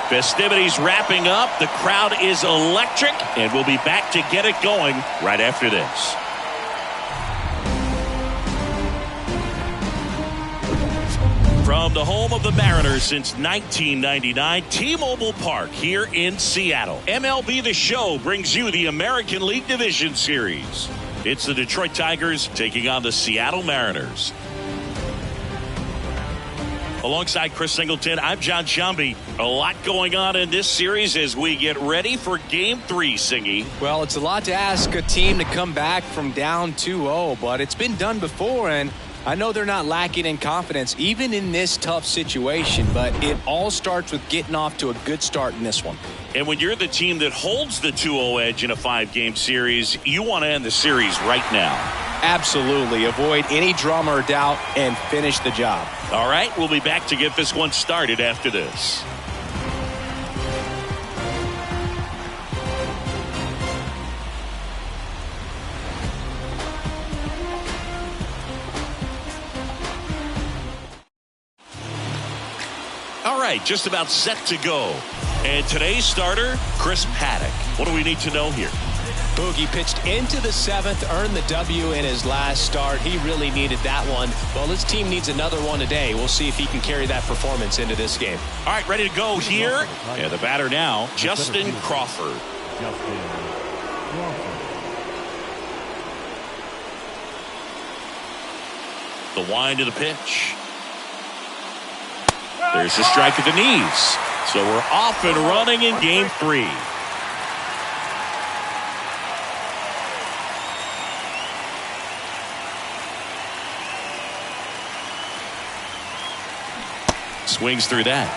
Festivities wrapping up. The crowd is electric, and we'll be back to get it going right after this. From the home of the Mariners since 1999, T-Mobile Park here in Seattle. MLB The Show brings you the American League Division Series. It's the Detroit Tigers taking on the Seattle Mariners. Alongside Chris Singleton, I'm John Shambi. A lot going on in this series as we get ready for Game 3, Singy. Well, it's a lot to ask a team to come back from down 2-0, but it's been done before, and I know they're not lacking in confidence, even in this tough situation, but it all starts with getting off to a good start in this one. And when you're the team that holds the 2-0 edge in a 5-game series, you want to end the series right now. Absolutely. Avoid any drama or doubt and finish the job. All right, we'll be back to get this one started after this. All right, just about set to go. And today's starter, Chris Paddack. What do we need to know here? Boogie pitched into the 7th, earned the W in his last start. He really needed that one. Well, his team needs another one today. We'll see if he can carry that performance into this game. All right, ready to go here. And the batter now, Justin Crawford. The wind of the pitch. There's the strike at the knees. So we're off and running in Game 3. Swings through that.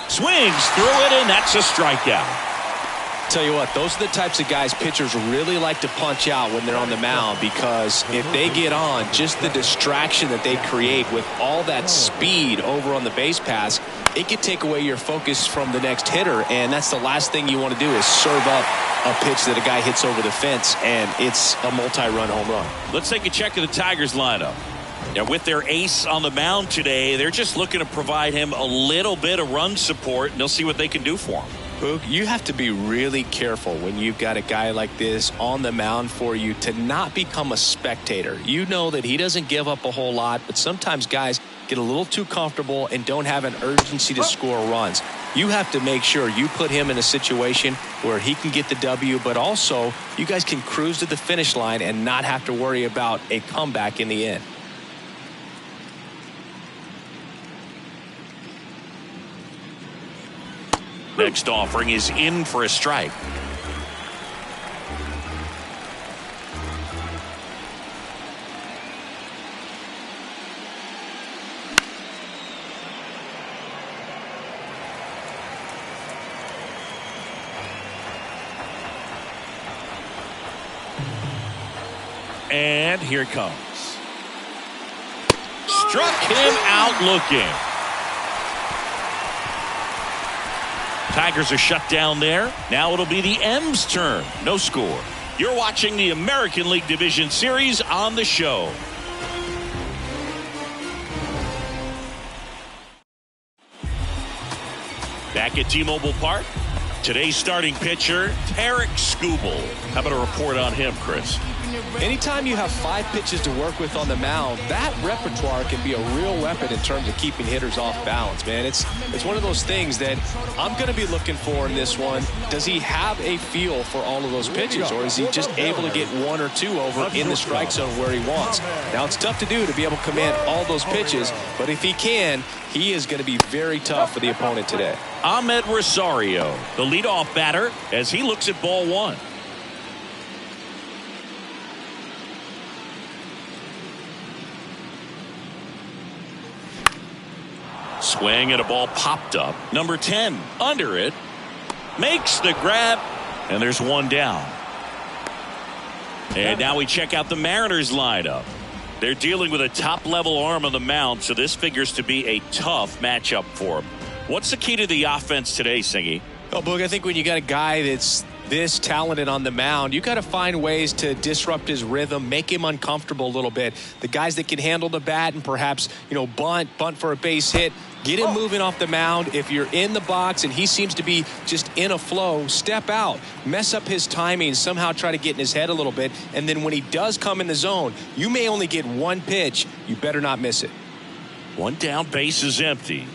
Swings through it, and that's a strikeout. Tell you what, those are the types of guys pitchers really like to punch out when they're on the mound, because if they get on, just the distraction that they create with all that speed over on the base pass, it could take away your focus from the next hitter, and that's the last thing you want to do is serve up a pitch that a guy hits over the fence, and it's a multi-run home run. Let's take a check of the Tigers lineup. Now, with their ace on the mound today, they're just looking to provide him a little bit of run support, and they'll see what they can do for him. Boog, you have to be really careful when you've got a guy like this on the mound for you to not become a spectator. You know that he doesn't give up a whole lot, but sometimes guys get a little too comfortable and don't have an urgency to score runs. You have to make sure you put him in a situation where he can get the W, but also you guys can cruise to the finish line and not have to worry about a comeback in the end. Next offering is in for a strike. And here it comes. Struck him out looking. Tigers are shut down there. Now it'll be the M's turn. No score. You're watching the American League Division Series on the show. Back at T-Mobile Park, today's starting pitcher, Tarik Skubal. How about a report on him, Chris? Anytime you have 5 pitches to work with on the mound, that repertoire can be a real weapon in terms of keeping hitters off balance, man. It's one of those things that I'm going to be looking for in this one. Does he have a feel for all of those pitches, or is he just able to get 1 or 2 over in the strike zone where he wants? Now, it's tough to do to be able to command all those pitches, but if he can, he is going to be very tough for the opponent today. Ahmed Rosario, the leadoff batter, as he looks at ball 1. Swing and a ball popped up. Number 10 under it. Makes the grab. And there's one down. And now we check out the Mariners lineup. They're dealing with a top-level arm on the mound, so this figures to be a tough matchup for them. What's the key to the offense today, Singy? Oh, Boog, I think when you got a guy that's this talented on the mound, you got to find ways to disrupt his rhythm, make him uncomfortable a little bit. The guys that can handle the bat and perhaps, bunt for a base hit, get him moving off the mound. If you're in the box and he seems to be just in a flow, step out, mess up his timing, somehow try to get in his head a little bit. And then when he does come in the zone, you may only get one pitch. You better not miss it. One down, base is empty.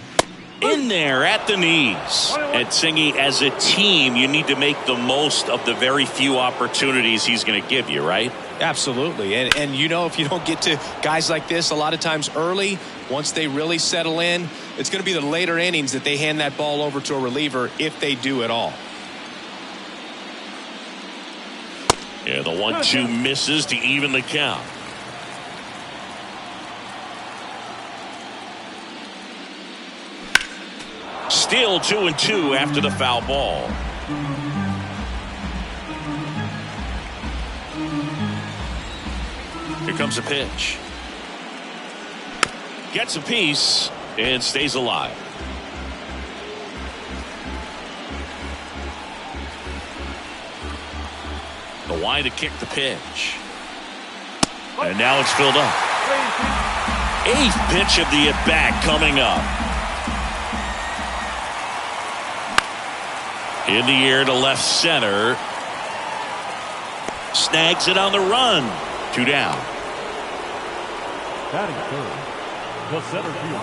In there at the knees. And Singy, as a team, you need to make the most of the very few opportunities he's going to give you, right? Absolutely. And if you don't get to guys like this a lot of times early, once they really settle in, it's going to be the later innings that they hand that ball over to a reliever if they do at all. Yeah, the 1-2 misses to even the count. Still 2-2 after the foul ball. Here comes a pitch. Gets a piece and stays alive. The wide to kick the pitch. And now it's filled up. 8th pitch of the at-bat coming up. In the air to left center. Snags it on the run. 2 down. Batting third, the center fielder,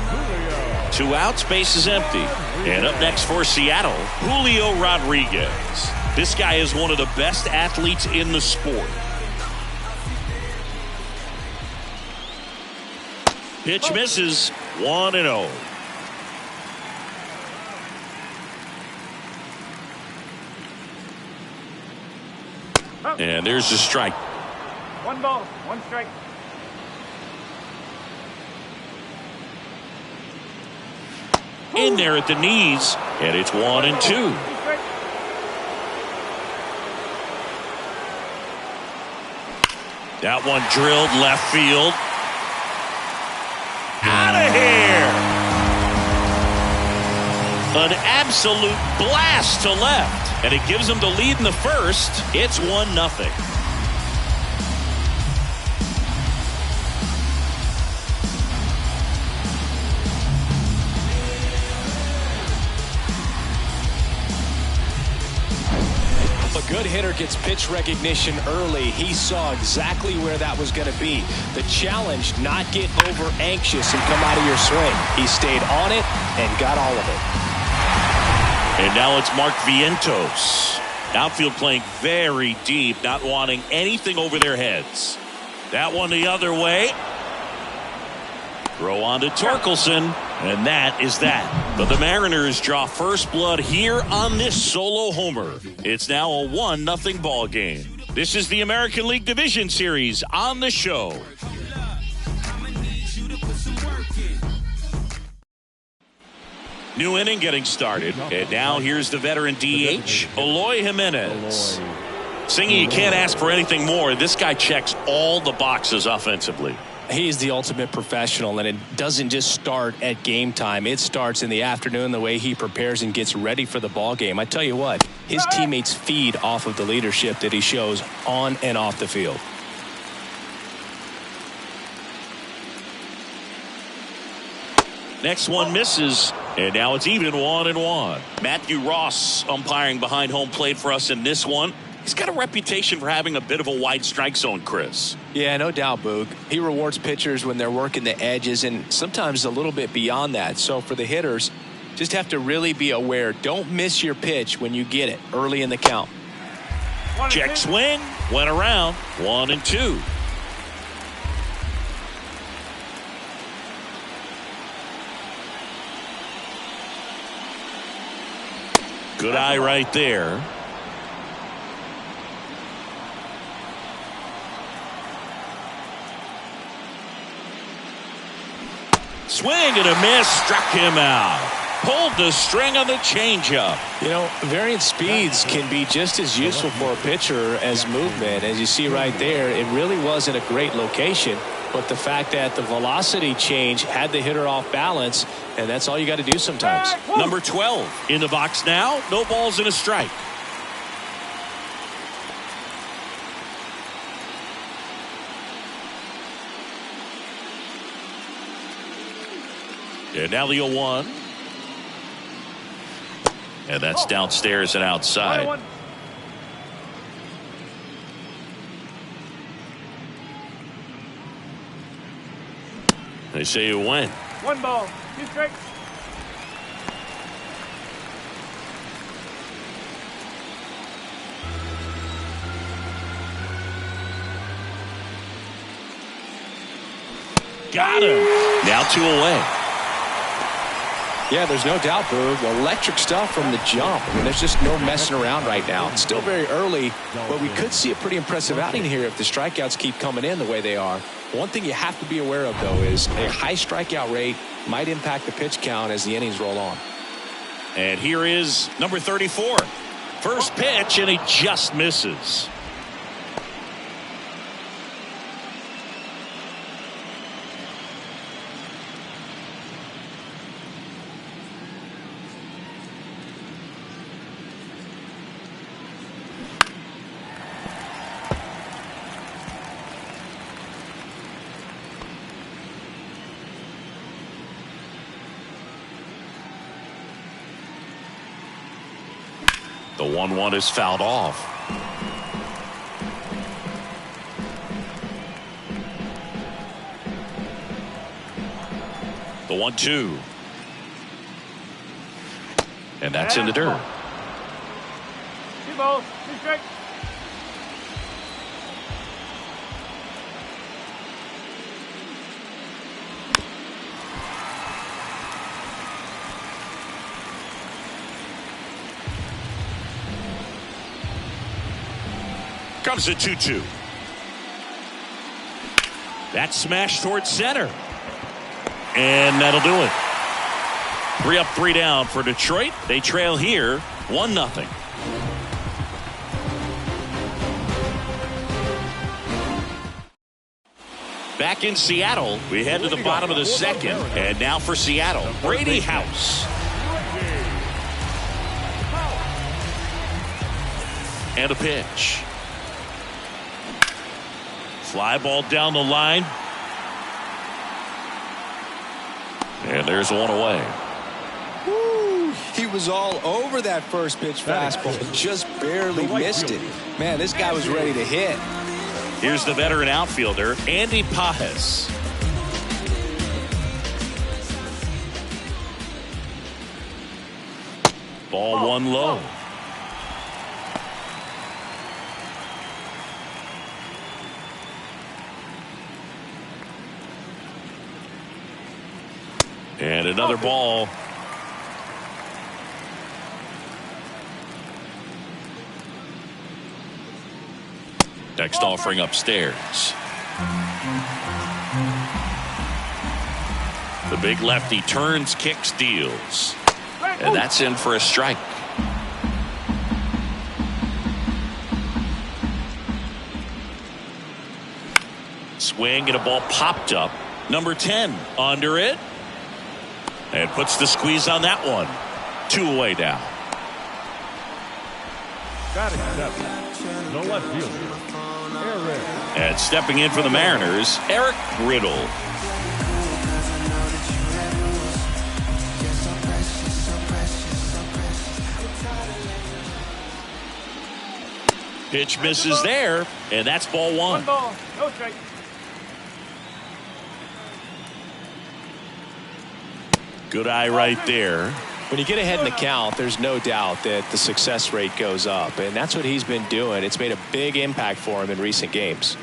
Julio. 2 outs, base is empty. And up next for Seattle, Julio Rodriguez. This guy is one of the best athletes in the sport. Pitch misses. 1-0. And there's the strike. 1 ball, 1 strike. In there at the knees, and it's 1-2. That one drilled left field. Out of here. An absolute blast to left. And it gives them the lead in the first. It's 1-0. A good hitter gets pitch recognition early. He saw exactly where that was going to be. The challenge, not get over anxious and come out of your swing. He stayed on it and got all of it. And now it's Mark Vientos. Outfield playing very deep, not wanting anything over their heads. That one the other way. Throw on to Torkelson, and that is that. But the Mariners draw first blood here on this solo homer. It's now a 1-0 ball game. This is the American League Division Series on the show. New inning getting started. And now here's the veteran DH, Eloy Jimenez. Singy, you can't ask for anything more. This guy checks all the boxes offensively. He's the ultimate professional, and it doesn't just start at game time. It starts in the afternoon, the way he prepares and gets ready for the ball game. I tell you what, his teammates feed off of the leadership that he shows on and off the field. Next one misses, and now it's even 1-1. Matthew Ross umpiring behind home plate for us in this one. He's got a reputation for having a bit of a wide strike zone, Chris. Yeah, no doubt, Boog. He rewards pitchers when they're working the edges and sometimes a little bit beyond that. So for the hitters, just have to really be aware. Don't miss your pitch when you get it early in the count. Check swing, went around, 1-2. Good eye right there. Swing and a miss, struck him out. Pulled the string on the changeup. You know, variant speeds can be just as useful for a pitcher as movement. As you see right there, it really wasn't a great location. But the fact that the velocity change had the hitter off balance, and that's all you got to do sometimes. Number 12 in the box now. No balls and a strike. And now the 0-1. And that's downstairs and outside. They say you win. 1 ball, 2 strikes. Got him. Now 2 away. Yeah, there's no doubt, Boog. Electric stuff from the jump. I mean, there's just no messing around right now. It's still very early, but we could see a pretty impressive outing here if the strikeouts keep coming in the way they are. One thing you have to be aware of, though, is a high strikeout rate might impact the pitch count as the innings roll on. And here is number 34. First pitch, and he just misses. The 1-1 is fouled off. The 1-2. And that's in the dirt. 2 balls, 2 strikes. Comes a 2-2. That smash towards center. And that'll do it. 3 up, 3 down for Detroit. They trail here 1-0. Back in Seattle, we head to the bottom of the second. And now for Seattle, Brady House. And a pitch. Fly ball down the line. And there's 1 away. Woo, he was all over that first pitch fastball. Just barely missed it. Man, this guy was ready to hit. Here's the veteran outfielder, Andy Pages. Ball 1 low. And another ball. Next offering upstairs. The big lefty turns, kicks, deals. And that's in for a strike. Swing and a ball popped up. Number 10 under it. And puts the squeeze on that one. 2 away now. Batting 7. No left field. Eric. And stepping in for the Mariners, Eric Riddle. Pitch misses there, and that's ball 1. 1 ball, no strike. Good eye right there. When you get ahead in the count, there's no doubt that the success rate goes up, and that's what he's been doing. It's made a big impact for him in recent games.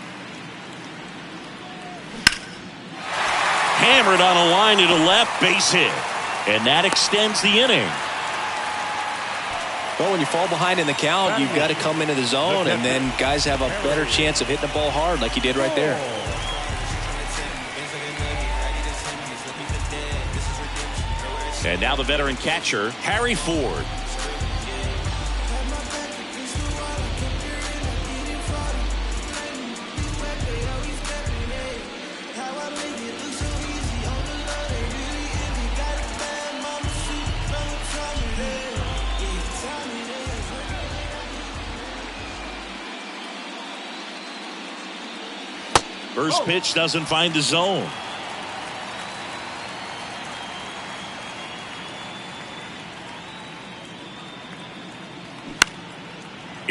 Hammered on a line to the left, base hit. And that extends the inning. Well, when you fall behind in the count, you've got to come into the zone, and then guys have a better chance of hitting the ball hard like he did right there. And now the veteran catcher, Harry Ford. First pitch doesn't find the zone.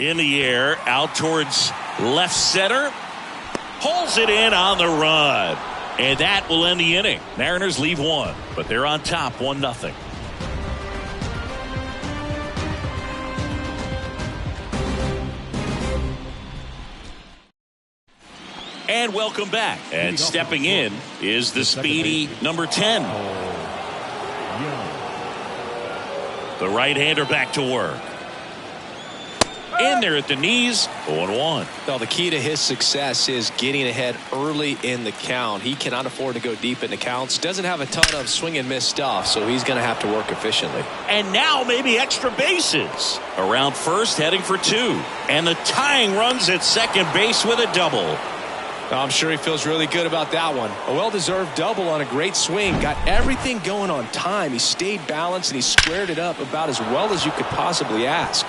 In the air, out towards left center. Pulls it in on the run. And that will end the inning. Mariners leave one, but they're on top 1-0. And welcome back. And stepping in is the speedy number 10. The right-hander back to work. In there at the knees, 0-1. Well, the key to his success is getting ahead early in the count. He cannot afford to go deep in the counts. Doesn't have a ton of swing and miss stuff, so he's going to have to work efficiently. And now maybe extra bases. Around first, heading for 2. And the tying runs at second base with a double. I'm sure he feels really good about that one. A well-deserved double on a great swing. Got everything going on time. He stayed balanced and he squared it up about as well as you could possibly ask.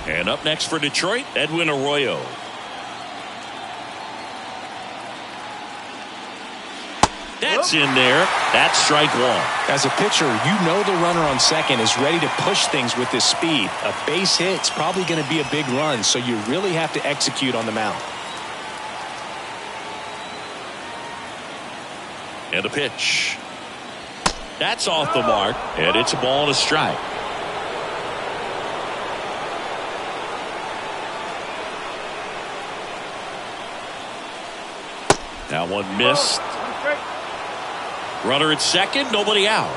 And up next for Detroit, Edwin Arroyo. That's in there. That's strike 1. As a pitcher, you know the runner on second is ready to push things with his speed. A base hit's probably going to be a big run, so you really have to execute on the mound. And a pitch. That's off the mark, and it's a ball and a strike. That one missed. Runner at second, nobody out.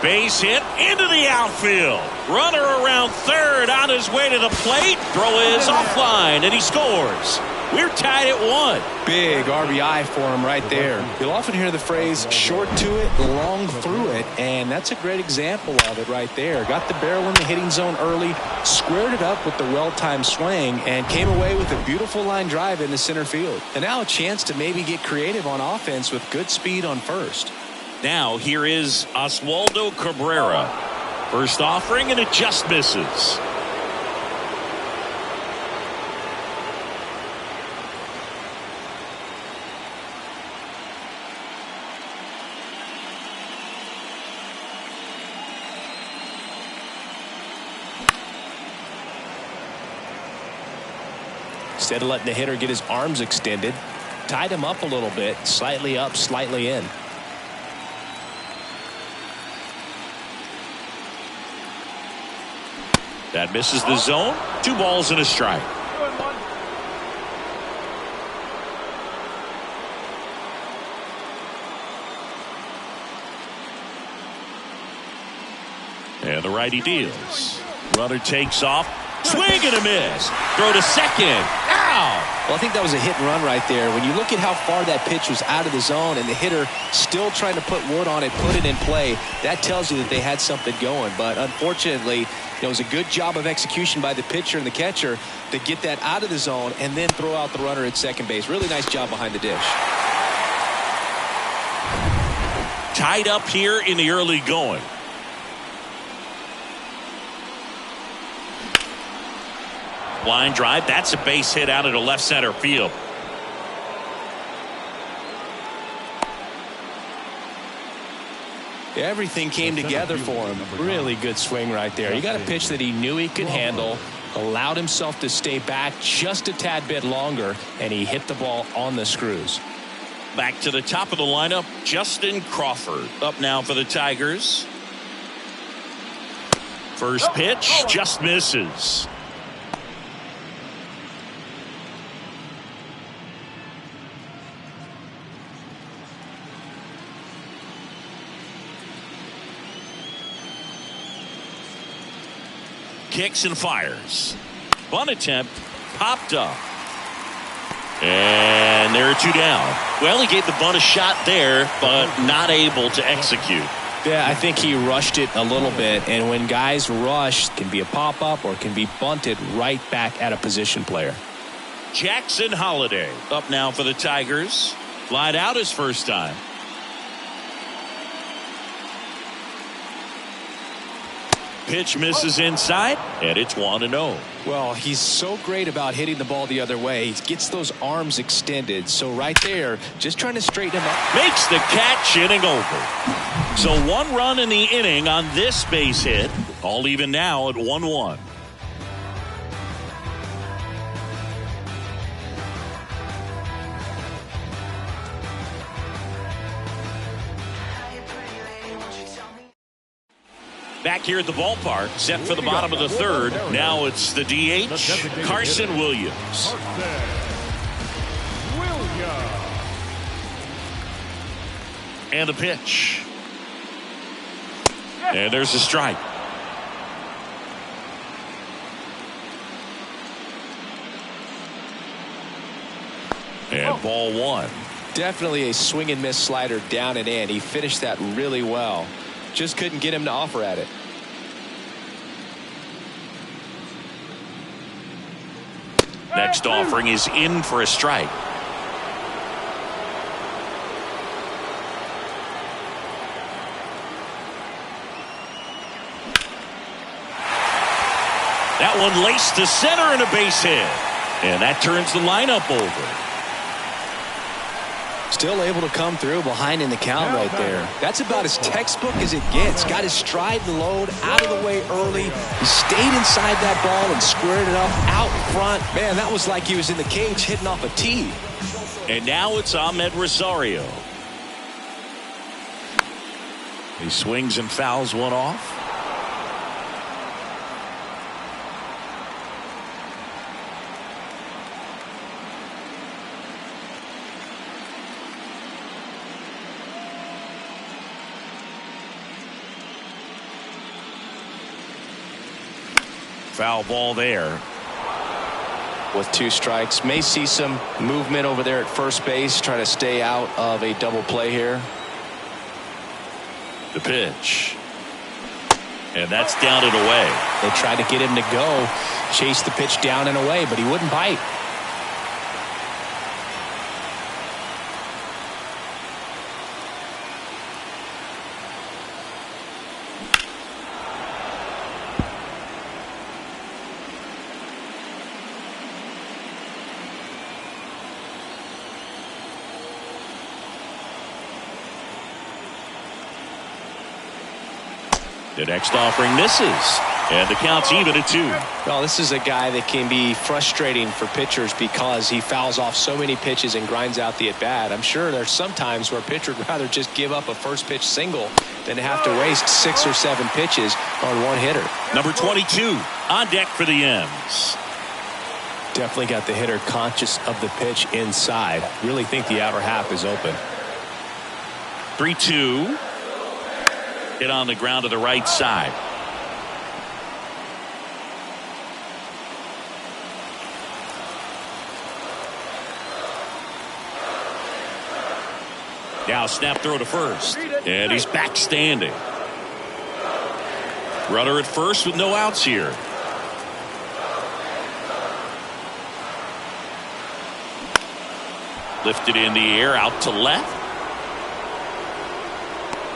Base hit into the outfield. Runner around third on his way to the plate. Throw is offline, and he scores. We're tied at 1. Big RBI for him right there. You'll often hear the phrase short to it, long through it, and that's a great example of it right there. Got the barrel in the hitting zone early, squared it up with the well-timed swing, and came away with a beautiful line drive into center field. And now a chance to maybe get creative on offense with good speed on first. Now here is Oswaldo Cabrera. First offering, and it just misses. Instead of letting the hitter get his arms extended, tied him up a little bit, slightly up, slightly in. That misses the zone. 2 balls and a strike. And the righty deals. Runner takes off. Swing and a miss. Throw to second. Ow! Well, I think that was a hit and run right there. When you look at how far that pitch was out of the zone and the hitter still trying to put wood on it, put it in play, that tells you that they had something going. But unfortunately, it was a good job of execution by the pitcher and the catcher to get that out of the zone and then throw out the runner at second base. Really nice job behind the dish. Tied up here in the early going. Line drive. That's a base hit out into left center field. Everything came together for him. Really good swing right there. He got a pitch that he knew he could handle, allowed himself to stay back just a tad bit longer, and he hit the ball on the screws. Back to the top of the lineup, Justin Crawford up now for the Tigers. First pitch just misses. Kicks and fires. Bunt attempt popped up. And there are 2 down. Well, he gave the bunt a shot there, but not able to execute. Yeah, I think he rushed it a little bit, and when guys rush, it can be a pop-up or it can be bunted right back at a position player. Jackson Holliday up now for the Tigers. Flied out his first time. Pitch misses inside, and it's 1-0. Well, he's so great about hitting the ball the other way. He gets those arms extended. So right there, just trying to straighten him up. Makes the catch, inning over. So 1 run in the inning on this base hit. All even now at 1-1. Back here at the ballpark, set for the bottom of the third. Now it's the DH, Carson Williams. And the pitch. And there's a strike. And ball 1. Definitely a swing and miss slider down and in. He finished that really well. Just couldn't get him to offer at it. Next offering is in for a strike. That one laced to center and a base hit. And that turns the lineup over. Still able to come through behind in the count right there. That's about as textbook as it gets. Got his stride and load out of the way early. He stayed inside that ball and squared it up out front. Man, that was like he was in the cage hitting off a tee. And now it's Ahmed Rosario. He swings and fouls one off. Foul ball there. With 2 strikes, may see some movement over there at first base, trying to stay out of a double play here. The pitch. And that's down and away. They tried to get him to go, chase the pitch down and away, but he wouldn't bite. The next offering misses. And the count's even at 2. Well, this is a guy that can be frustrating for pitchers because he fouls off so many pitches and grinds out the at-bat. I'm sure there's some times where a pitcher would rather just give up a first pitch single than have to waste 6 or 7 pitches on one hitter. Number 22 on deck for the M's. Definitely got the hitter conscious of the pitch inside. Really think the outer half is open. 3-2. Hit on the ground to the right side. Now snap throw to first. And he's back standing. Runner at first with no outs here. Lifted in the air out to left.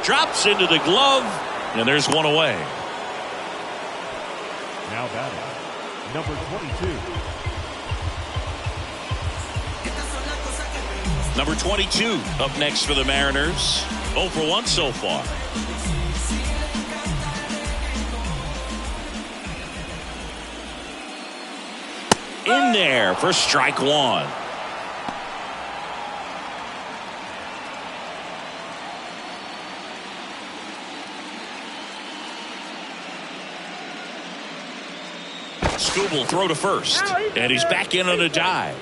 Drops into the glove, and there's one away. Now batting, number 22. Number 22 up next for the Mariners. 0 for 1 so far. In there for strike 1. Skubal will throw to first, and he's back in on a dive.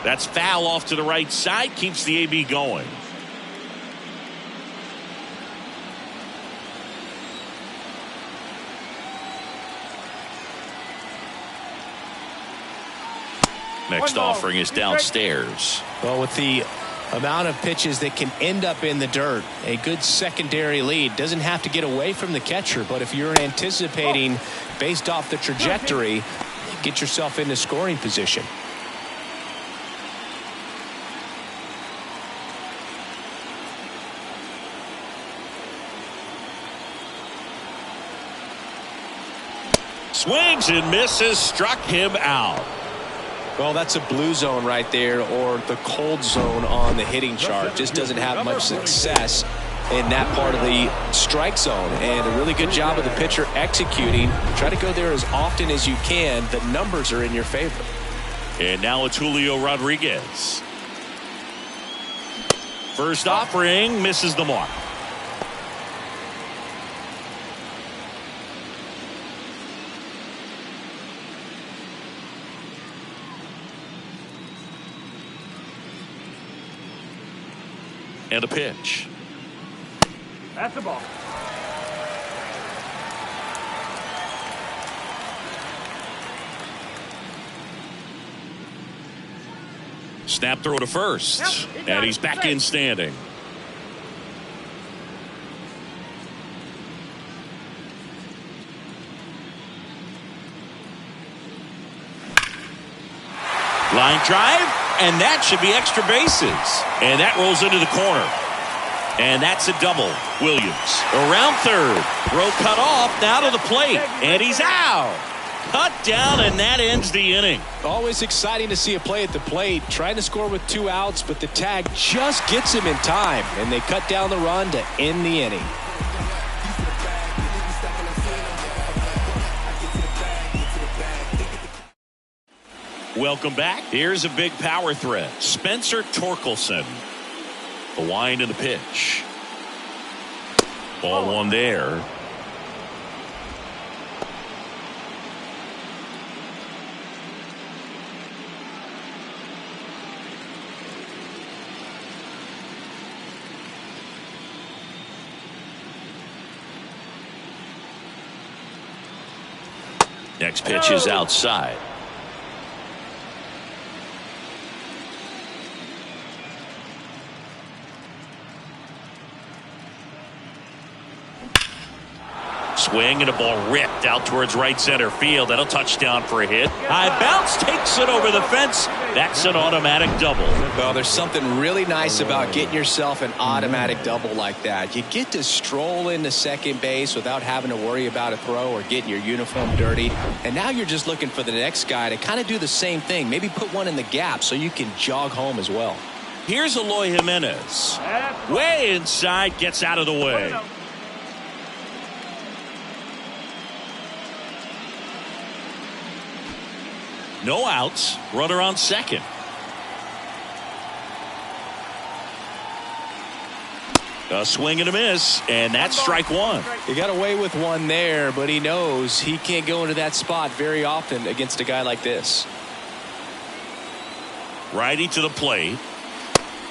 That's foul off to the right side, keeps the AB going. Next offering is downstairs. Well, with the amount of pitches that can end up in the dirt, a good secondary lead doesn't have to get away from the catcher, but if you're anticipating based off the trajectory, get yourself into scoring position. Swings and misses, struck him out. Well, that's a blue zone right there, or the cold zone on the hitting chart. Just doesn't have much success in that part of the strike zone. And a really good job of the pitcher executing. Try to go there as often as you can. The numbers are in your favor. And now it's Julio Rodriguez. First offering misses the mark. And a pitch. That's the ball. Snap throw to first. And he's back in standing. Line drive, and that should be extra bases. And that rolls into the corner. And that's a double. Williams around third. Throw cut off, now to the plate. And he's out. Cut down, and that ends the inning. Always exciting to see a play at the plate. Trying to score with 2 outs, but the tag just gets him in time. And they cut down the run to end the inning. Welcome back. Here's a big power threat. Spencer Torkelson. The wind and the pitch. Ball one there. Next pitch is outside. Swing and a ball ripped out towards right center field. That'll touchdown for a hit. High bounce takes it over the fence. That's an automatic double. Well, there's something really nice about getting yourself an automatic double like that. You get to stroll into second base without having to worry about a throw or getting your uniform dirty. And now you're just looking for the next guy to kind of do the same thing. Maybe put one in the gap so you can jog home as well. Here's Eloy Jimenez. Way inside, gets out of the way. No outs. Runner on second. A swing and a miss, and that's strike one. He got away with one there, but he knows he can't go into that spot very often against a guy like this. Righty to the plate.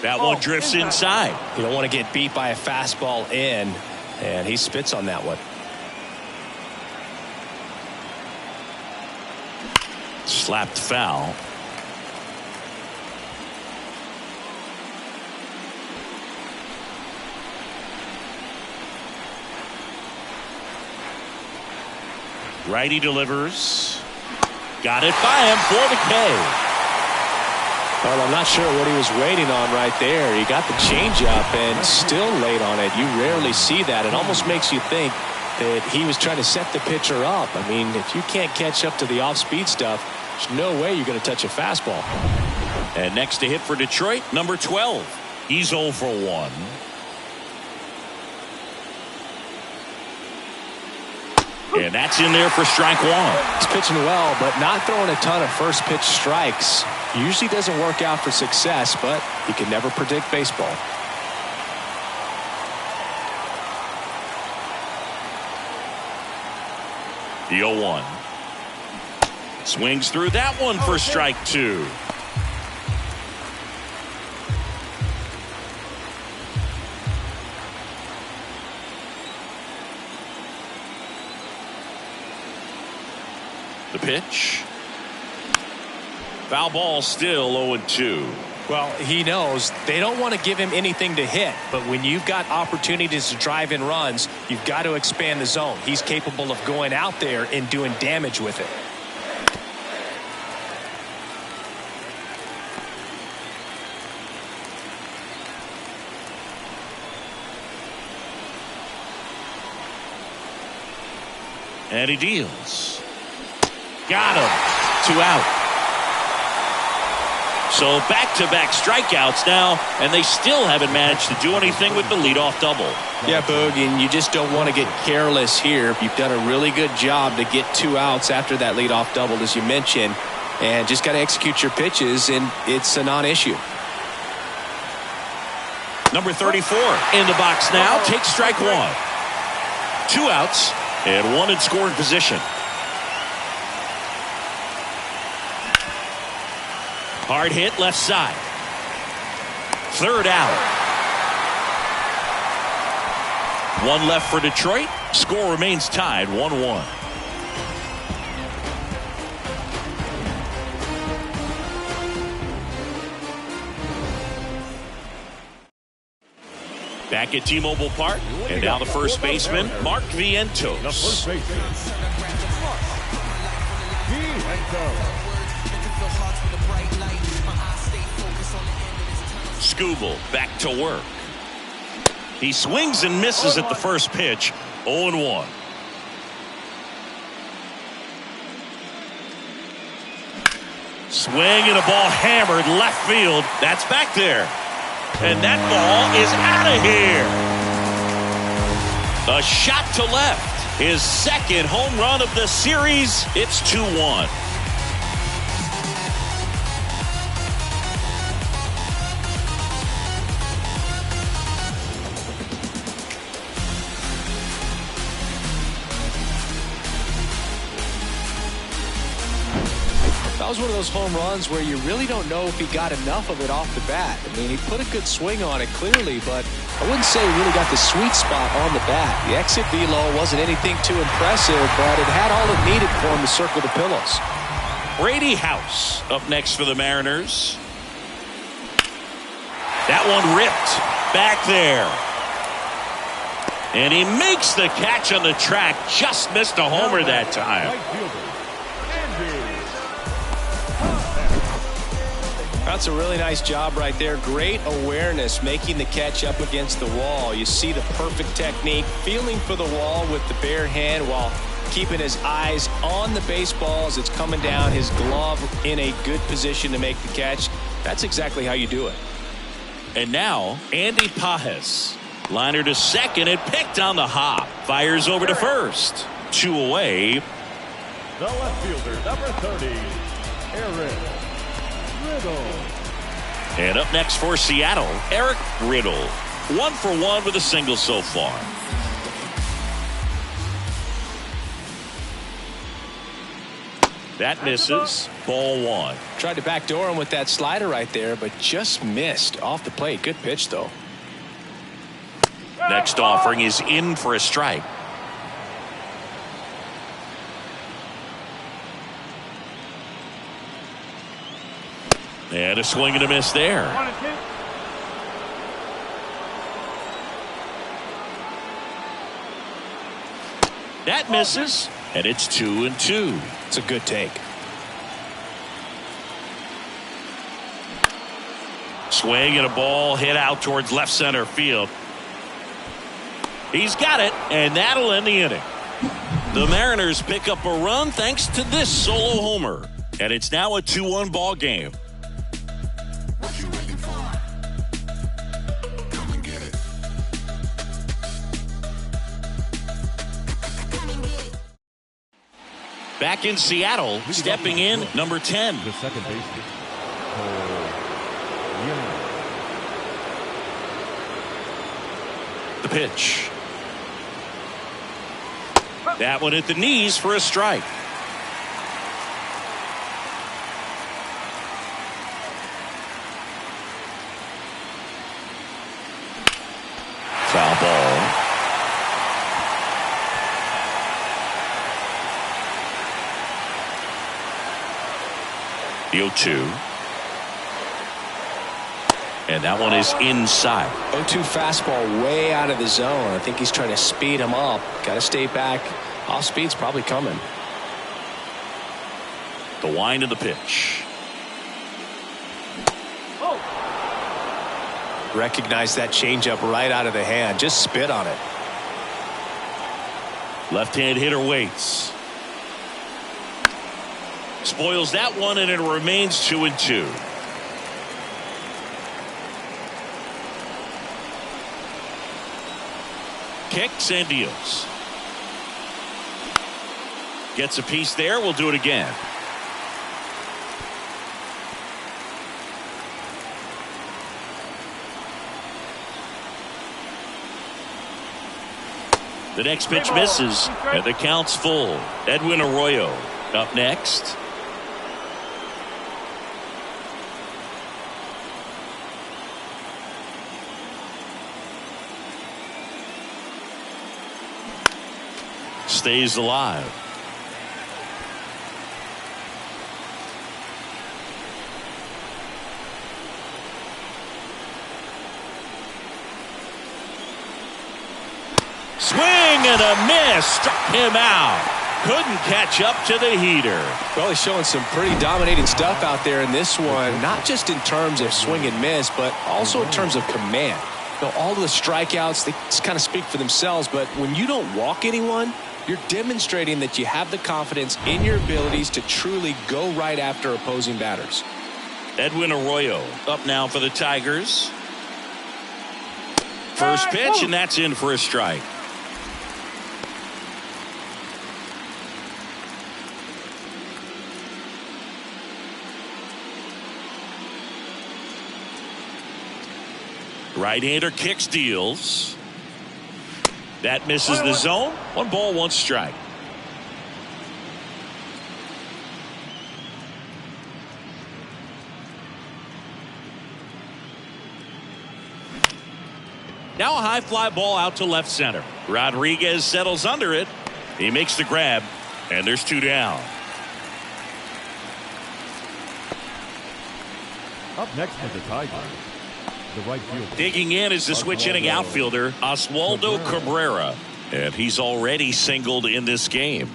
That one drifts inside. You don't want to get beat by a fastball in, and he spits on that one. Slapped foul. Righty delivers. Got it by him for the K. Well, I'm not sure what he was waiting on right there. He got the changeup and still late on it. You rarely see that. It almost makes you think that he was trying to set the pitcher up. I mean, if you can't catch up to the off-speed stuff, there's no way you're going to touch a fastball. And next to hit for Detroit, number 12. He's 0 for 1. And that's in there for strike one. He's pitching well, but not throwing a ton of first pitch strikes. Usually doesn't work out for success, but you can never predict baseball. The 0-1. Swings through that one for strike two. The pitch. Foul ball, still 0-2. Well, he knows they don't want to give him anything to hit, but when you've got opportunities to drive in runs, you've got to expand the zone. He's capable of going out there and doing damage with it. And he deals. Got him. 2 out. So back-to-back strikeouts now, and they still haven't managed to do anything with the leadoff double. Yeah, Boog, and you just don't want to get careless here. You've done a really good job to get 2 outs after that leadoff double, as you mentioned, and just got to execute your pitches, and it's a non-issue. Number 34 in the box now. Takes strike 1. 2 outs and 1 in scoring position. Hard hit left side. 3rd out. 1 left for Detroit. Score remains tied 1-1. Back at T-Mobile Park, and now the first baseman, Mark Vientos. The first baseman, Mark Vientos. Skubal back to work. He swings and misses at the first pitch. 0-1. Swing and a ball hammered left field. That's back there. And that ball is out of here. A shot to left. His 2nd home run of the series. It's 2-1. That was one of those home runs where you really don't know if he got enough of it off the bat. I mean, he put a good swing on it clearly, but I wouldn't say he really got the sweet spot on the bat. The exit velo wasn't anything too impressive, but it had all it needed for him to circle the pillows. Brady House up next for the Mariners. That one ripped back there. And he makes the catch on the track. Just missed a homer that time. Right fielder, Andy. That's a really nice job right there. Great awareness, making the catch up against the wall. You see the perfect technique, feeling for the wall with the bare hand while keeping his eyes on the baseball as it's coming down, his glove in a good position to make the catch. That's exactly how you do it. And now, Andy Pages. Liner to second and picked on the hop. Fires over to first. 2 away. The left fielder, number 30, Eric Riddle. And up next for Seattle, Eric Riddle. 1 for 1 with a single so far. That misses. Ball 1. Tried to backdoor him with that slider right there, but just missed off the plate. Good pitch, though. Next offering is in for a strike. And a swing and a miss there. That misses, and it's 2-2. It's a good take. Swing and a ball hit out towards left center field. He's got it, and that'll end the inning. The Mariners pick up a run thanks to this solo homer. And it's now a 2-1 ball game. Back in Seattle, stepping in, number 10. The second baseman, Cole Young. The pitch. That one at the knees for a strike. Foul ball. The 0-2. And that one is inside. 0-2 fastball way out of the zone. I think he's trying to speed him up. Got to stay back. Off speed's probably coming. The wind of the pitch. Recognize that changeup right out of the hand. Just spit on it. Left-hand hitter waits. Spoils that one, and it remains 2-2. Kicks and deals. Gets a piece there. We'll do it again. The next pitch misses, and the count's full. Edwin Arroyo up next. Stays alive. Swing and a miss. Struck him out. Couldn't catch up to the heater. Well, he's showing some pretty dominating stuff out there in this one. Not just in terms of swing and miss, but also in terms of command. You know, all the strikeouts, they just kind of speak for themselves. But when you don't walk anyone, you're demonstrating that you have the confidence in your abilities to truly go right after opposing batters. Edwin Arroyo up now for the Tigers. First pitch, and that's in for a strike. Right-hander kicks, deals. That misses the zone. 1 ball, 1 strike. Now a high fly ball out to left center. Rodriguez settles under it. He makes the grab, and there's 2 down. Up next for the Tigers, the right fielder. Digging in is the switch hitting outfielder Oswaldo Cabrera, and he's already singled in this game.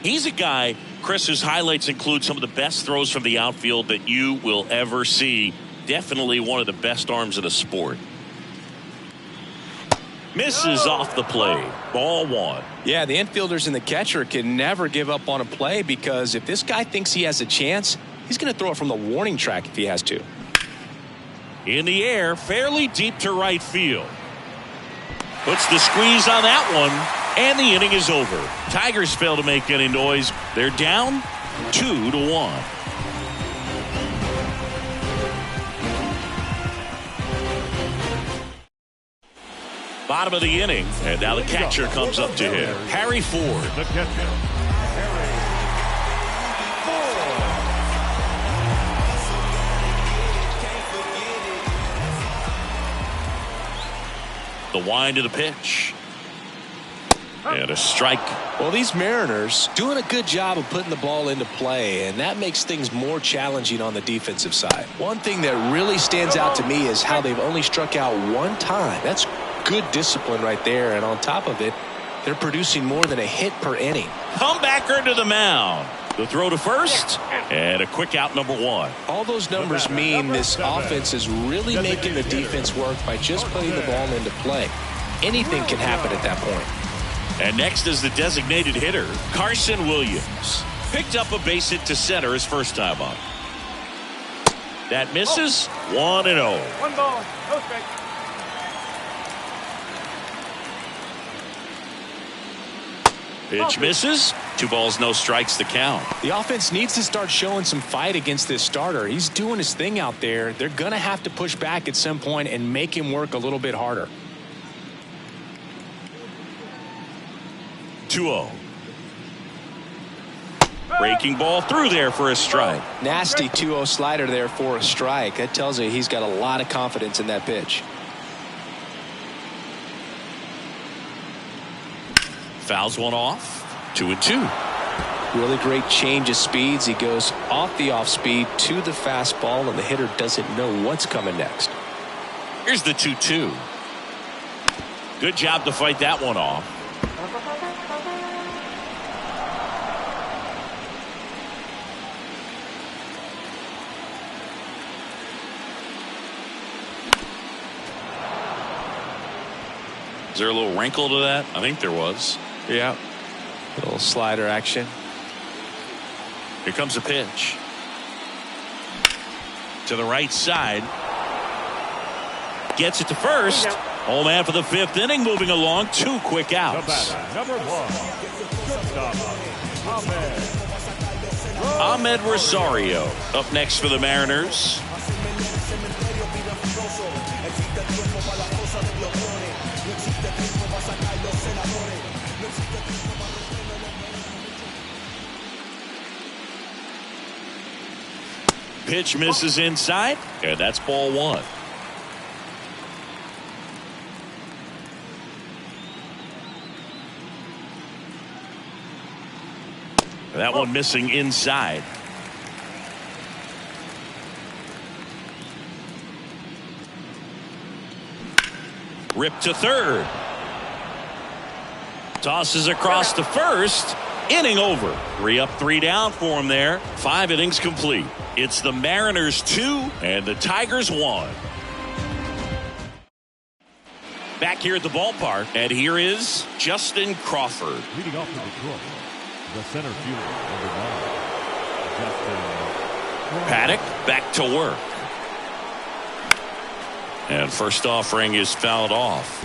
He's a guy, Chris, whose highlights include some of the best throws from the outfield that you will ever see. Definitely one of the best arms in the sport. Misses off the plate. Ball 1. Yeah, the infielders and the catcher can never give up on a play, because if this guy thinks he has a chance, he's going to throw it from the warning track if he has to. In the air, fairly deep to right field. Puts the squeeze on that one, and the inning is over. Tigers fail to make any noise. They're down 2-1. Bottom of the inning, and now the catcher comes up to him. Harry Ford. The catcher, Harry The wind of the pitch. And a strike. Well, these Mariners doing a good job of putting the ball into play, and that makes things more challenging on the defensive side. One thing that really stands out to me is how they've only struck out 1 time. That's good discipline right there, and on top of it, they're producing more than a hit per inning. Comebacker to the mound. The throw to first, and a quick out, number 1. All those numbers mean this offense is really making the defense work by just putting the ball into play. Anything can happen at that point. And next is the designated hitter, Carson Williams. Picked up a base hit to center his first time up. That misses. 1-0. 1 ball, no strike. Pitch misses. 2 balls, no strikes, the count. The offense needs to start showing some fight against this starter. He's doing his thing out there. They're going to have to push back at some point and make him work a little bit harder. 2-0. Breaking ball through there for a strike. Nasty 2-0 slider there for a strike. That tells you he's got a lot of confidence in that pitch. Fouls one off. 2-2. Really great change of speeds. He goes off the off speed to the fastball, and the hitter doesn't know what's coming next. Here's the 2-2. Good job to fight that one off. Is there a little wrinkle to that? I think there was. Yeah. A little slider action. Here comes a pitch. To the right side. Gets it to first. Home man for the 5th inning, moving along. 2 quick outs. Number 1. Ahmed Rosario up next for the Mariners. Pitch misses inside, and that's ball 1. That one missing inside. Ripped to third. Tosses across to first. Inning over. 3 up, 3 down for him there. 5 innings complete. It's the Mariners 2 and the Tigers 1. Back here at the ballpark, and here is Justin Crawford. Leading off to the club, the center fielder, number 9, Justin Crawford. Paddock back to work. And first offering is fouled off.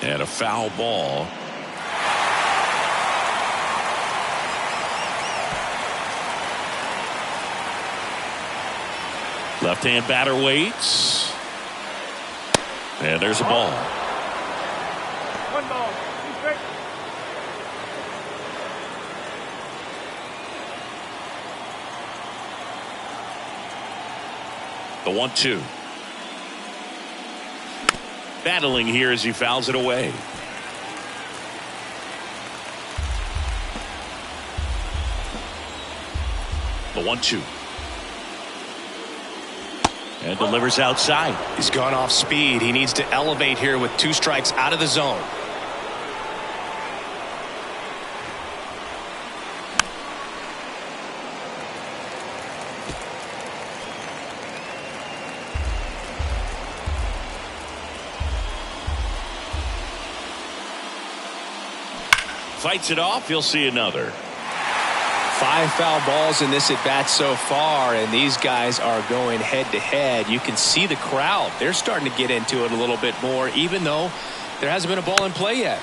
And a foul ball. Left-hand batter waits. And there's a ball. 1 ball. The 1-2. Battling here as he fouls it away. The 1-2. And delivers outside. He's gone off speed. He needs to elevate here with 2 strikes out of the zone. Fights it off. He'll see another. 5 foul balls in this at bat so far, and these guys are going head to head. You can see the crowd. They're starting to get into it a little bit more, even though there hasn't been a ball in play yet.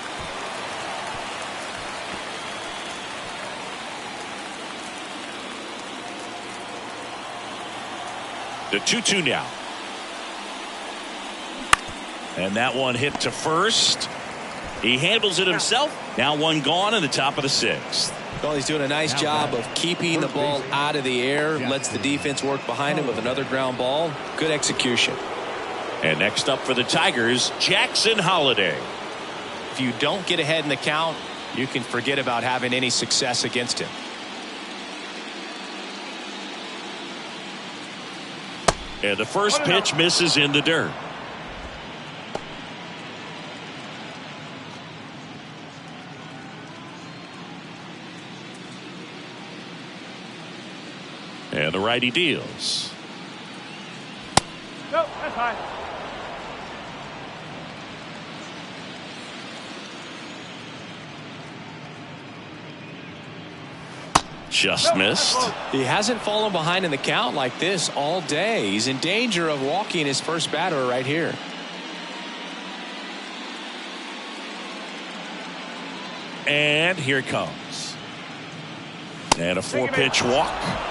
The 2-2 now. And that one hit to first. He handles it himself. Now 1 gone in the top of the 6th. Well, he's doing a nice job of keeping the ball out of the air. Lets the defense work behind him with another ground ball. Good execution. And next up for the Tigers, Jackson Holliday. If you don't get ahead in the count, you can forget about having any success against him. And the first pitch misses in the dirt. And the righty deals. No, that's high. Just missed. He hasn't fallen behind in the count like this all day. He's in danger of walking his first batter right here. And here it comes. And a 4-pitch walk.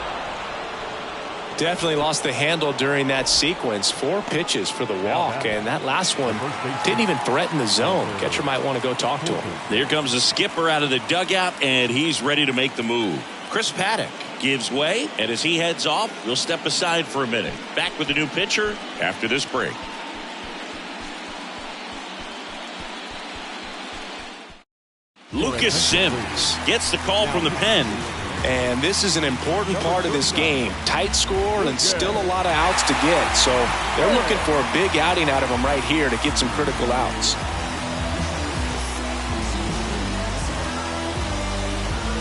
Definitely lost the handle during that sequence. 4 pitches for the walk, and that last one didn't even threaten the zone. Catcher might want to go talk to him. Here comes the skipper out of the dugout, and he's ready to make the move. Chris Paddock gives way, and as he heads off, we'll step aside for a minute. Back with a new pitcher after this break. Lucas Sims gets the call from the pen. And this is an important part of this game. Tight score and still a lot of outs to get. So they're looking for a big outing out of him right here to get some critical outs.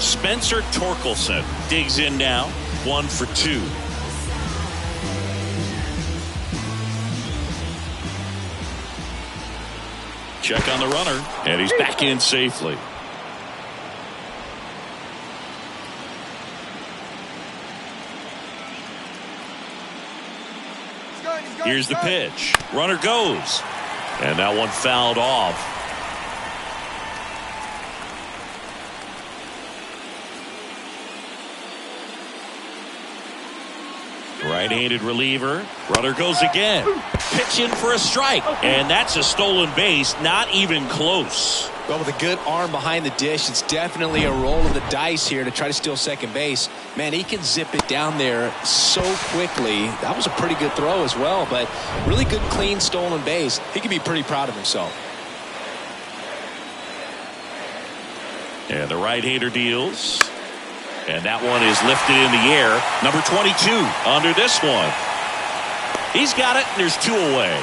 Spencer Torkelson digs in now. 1 for 2. Check on the runner, and he's back in safely. Here's the pitch. Runner goes. And that one fouled off. Right-handed reliever. Runner goes again. Pitch in for a strike. And that's a stolen base. Not even close. Well, with a good arm behind the dish, it's definitely a roll of the dice here to try to steal second base. Man, he can zip it down there so quickly. That was a pretty good throw as well, but really good, clean, stolen base. He can be pretty proud of himself. And the right-hander deals. And that one is lifted in the air. Number 22 under this one. He's got it, and there's 2 away.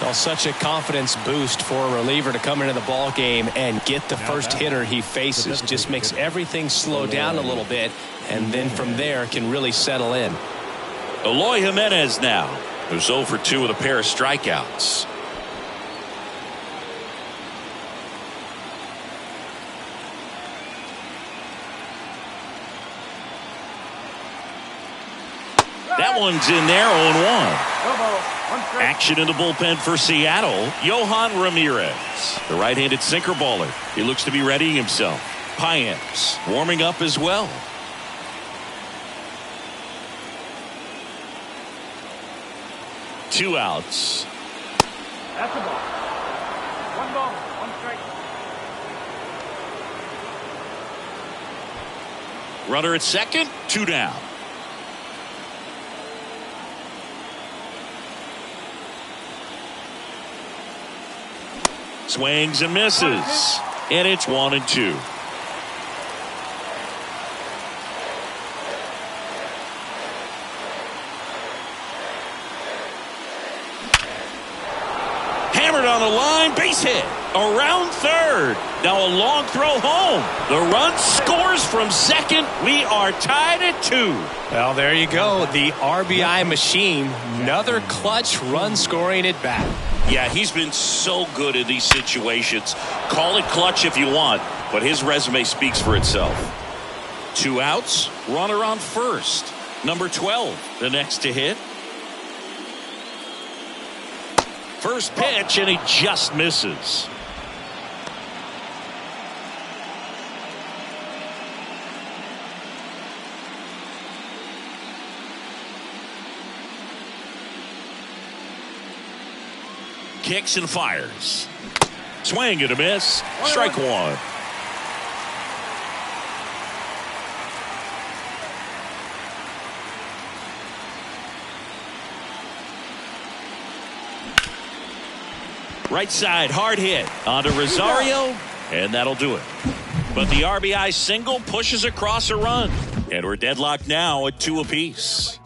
Well, such a confidence boost for a reliever to come into the ball game and get the first hitter he faces. Just makes everything slow down a little bit, and then from there can really settle in. Eloy Jimenez now, who's 0 for 2 with a pair of strikeouts. That one's in there, 0-1. Action in the bullpen for Seattle. Yohan Ramirez, the right-handed sinker baller. He looks to be readying himself. Payamps warming up as well. Two outs. That's a ball. 1 ball, 1 strike. Runner at second, 2 down. Swings and misses. And it's 1-2. Hammered on the line, base hit. Around third. Now a long throw home. The run scores from second. We are tied at 2. Well, there you go. The RBI machine. Another clutch run scoring at bat. Yeah, he's been so good in these situations. Call it clutch if you want, but his resume speaks for itself. 2 outs, runner on first. Number 12, the next to hit. First pitch, and he just misses. Kicks and fires. Swing and a miss. Strike 1. Right side, hard hit onto Rosario, and that'll do it. But the RBI single pushes across a run, and we're deadlocked now at 2 apiece.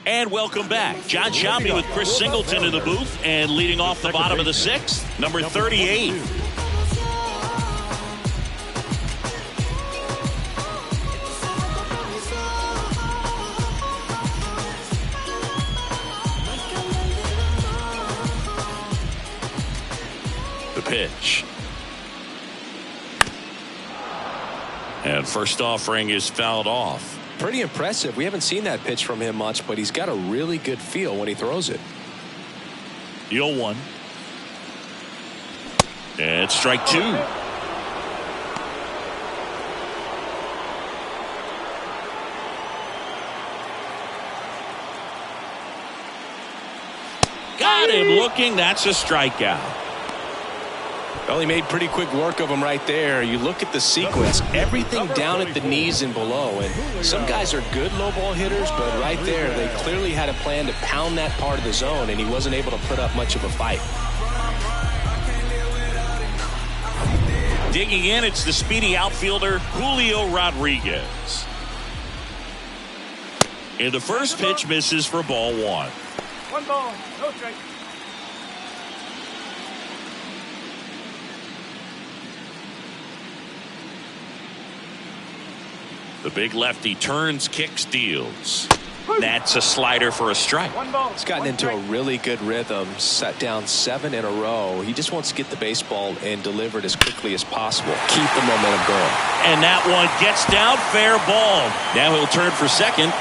And welcome back. John Sciambi with Chris Singleton in the booth, and leading off the bottom of the 6th, number 38. The pitch. And first offering is fouled off. Pretty impressive. We haven't seen that pitch from him much, but he's got a really good feel when he throws it. 0-1. And strike 2. Got him looking. That's a strikeout. Well, he made pretty quick work of him right there. You look at the sequence, everything down at the knees and below. And some guys are good low ball hitters, but right there, they clearly had a plan to pound that part of the zone, and he wasn't able to put up much of a fight. Digging in, it's the speedy outfielder, Julio Rodriguez. And the first pitch misses for ball one. One ball, no strike. The big lefty turns, kicks, deals. That's a slider for a strike. One ball. He's gotten into a really good rhythm, set down 7 in a row. He just wants to get the baseball and deliver it as quickly as possible. Keep the momentum going. And that one gets down, fair ball. Now he'll turn for second.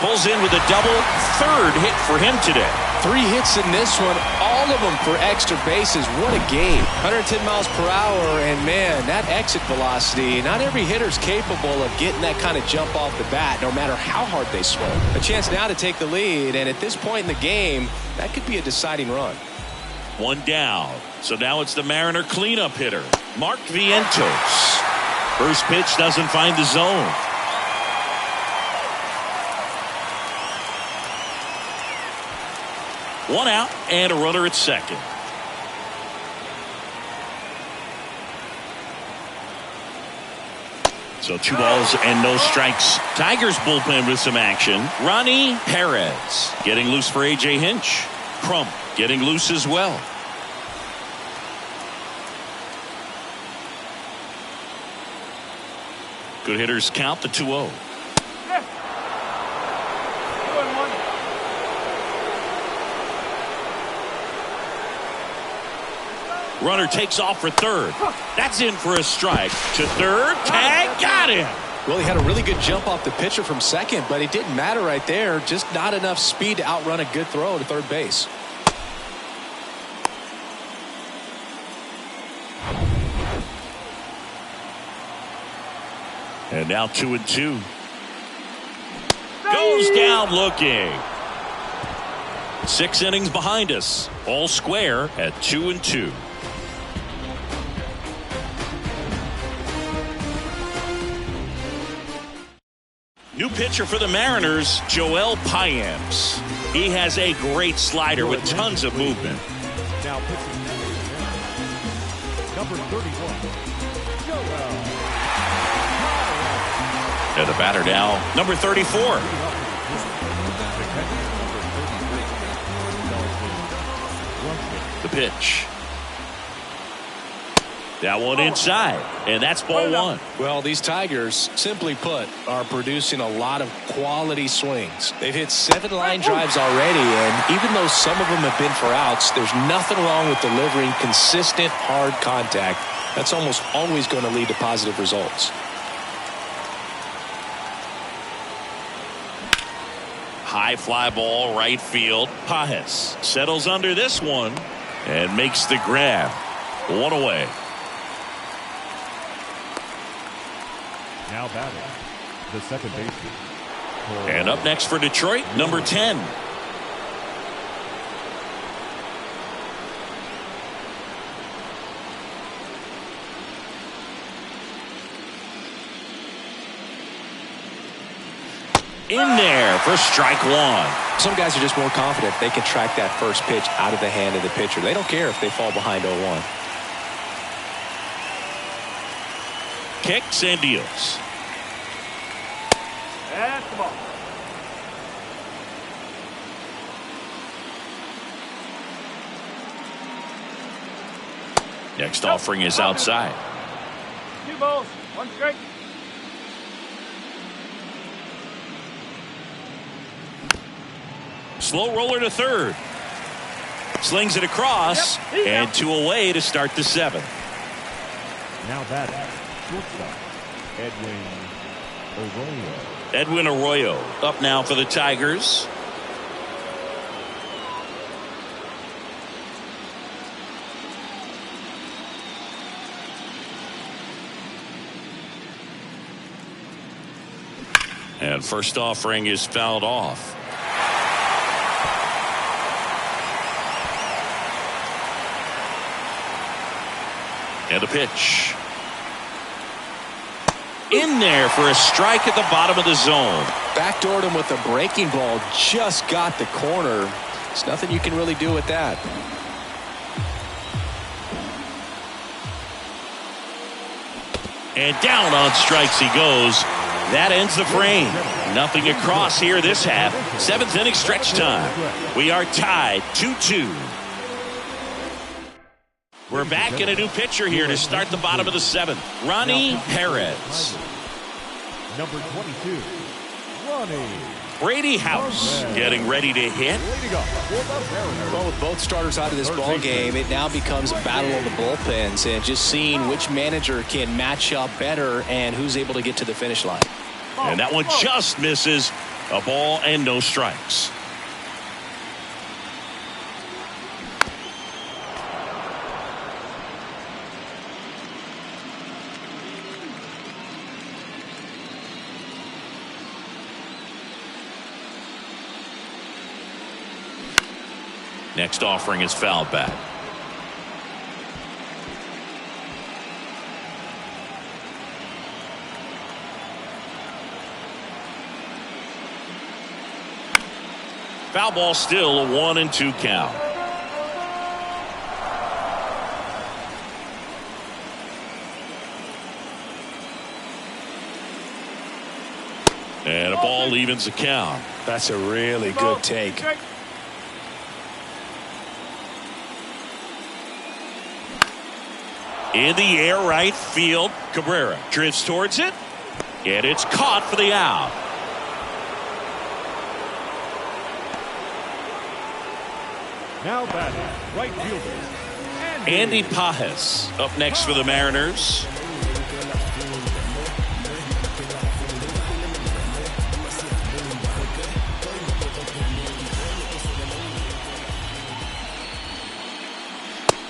Pulls in with a double, third hit for him today. 3 hits in this one, all of them for extra bases. What a game. 110 miles per hour, and man, that exit velocity, not every hitter's capable of getting that kind of jump off the bat, no matter how hard they swing. A chance now to take the lead, and at this point in the game, that could be a deciding run. One down. So now it's the Mariner cleanup hitter, Mark Vientos. First pitch doesn't find the zone. One out and a runner at second. So 2 balls and no strikes. Tigers bullpen with some action. Ronnie Perez getting loose for A.J. Hinch. Crump getting loose as well. Good hitters count the 2-0. Yeah. 2-1. Runner takes off for third. That's in for a strike. To third. Tag. Got him. Well, he had a really good jump off the pitcher from second, but it didn't matter right there. Just not enough speed to outrun a good throw to third base. And now 2-2. Goes down looking. 6 innings behind us. All square at 2-2. New pitcher for the Mariners, Joel Payamps. He has a great slider with tons of movement. Now pitching number 31, Joel. And the batter now, number 34. The pitch. That one inside, and that's ball one. Well, these Tigers, simply put, are producing a lot of quality swings. They've hit 7 line drives already, and even though some of them have been for outs, there's nothing wrong with delivering consistent, hard contact. That's almost always going to lead to positive results. High fly ball, right field. Pages settles under this one and makes the grab. 1 away. Now batting, the second baseman. And up next for Detroit, number 10. In there for strike one. Some guys are just more confident they can track that first pitch out of the hand of the pitcher. They don't care if they fall behind 0-1. Kicks and deals. That's the ball. Next offering is outside. 2 balls, 1 strike. Slow roller to third. Slings it across, and 2 away to start the 7th. Now batting, shortstop, Edwin Arroyo. Edwin Arroyo up now for the Tigers. And first offering is fouled off. And the pitch. In there for a strike at the bottom of the zone. Backdoored him with a breaking ball. Just got the corner. There's nothing you can really do with that. And down on strikes he goes. That ends the frame. Nothing across here this half. 7th inning stretch time. We are tied 2-2. We're back in a new pitcher here to start the bottom of the 7th. Ronnie Perez. Number 22, Ronnie. Brady House getting ready to hit. Well, with both starters out of this ball game, it now becomes a battle of the bullpens and just seeing which manager can match up better and who's able to get to the finish line. And that one just misses. A ball and no strikes. Next offering is fouled back. Foul ball, still a 1-2 count. And a ball evens the count. That's a really good take. In the air, right field. Cabrera drifts towards it. And it's caught for the out. Now batting, right fielder, Andy Pages up next for the Mariners.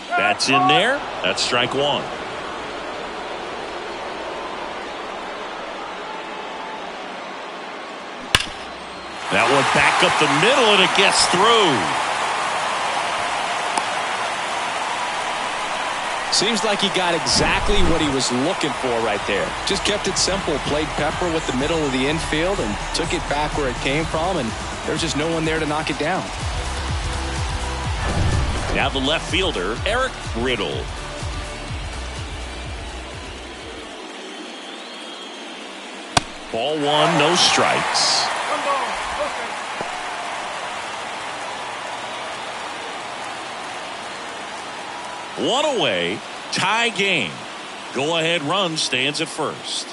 That's in there. That's strike one. That one back up the middle and it gets through. Seems like he got exactly what he was looking for right there. Just kept it simple. Played pepper with the middle of the infield and took it back where it came from, and there's just no one there to knock it down. Now the left fielder, Eric Riddle. Ball one, no strikes. One away, tie game. Go-ahead run stands at first.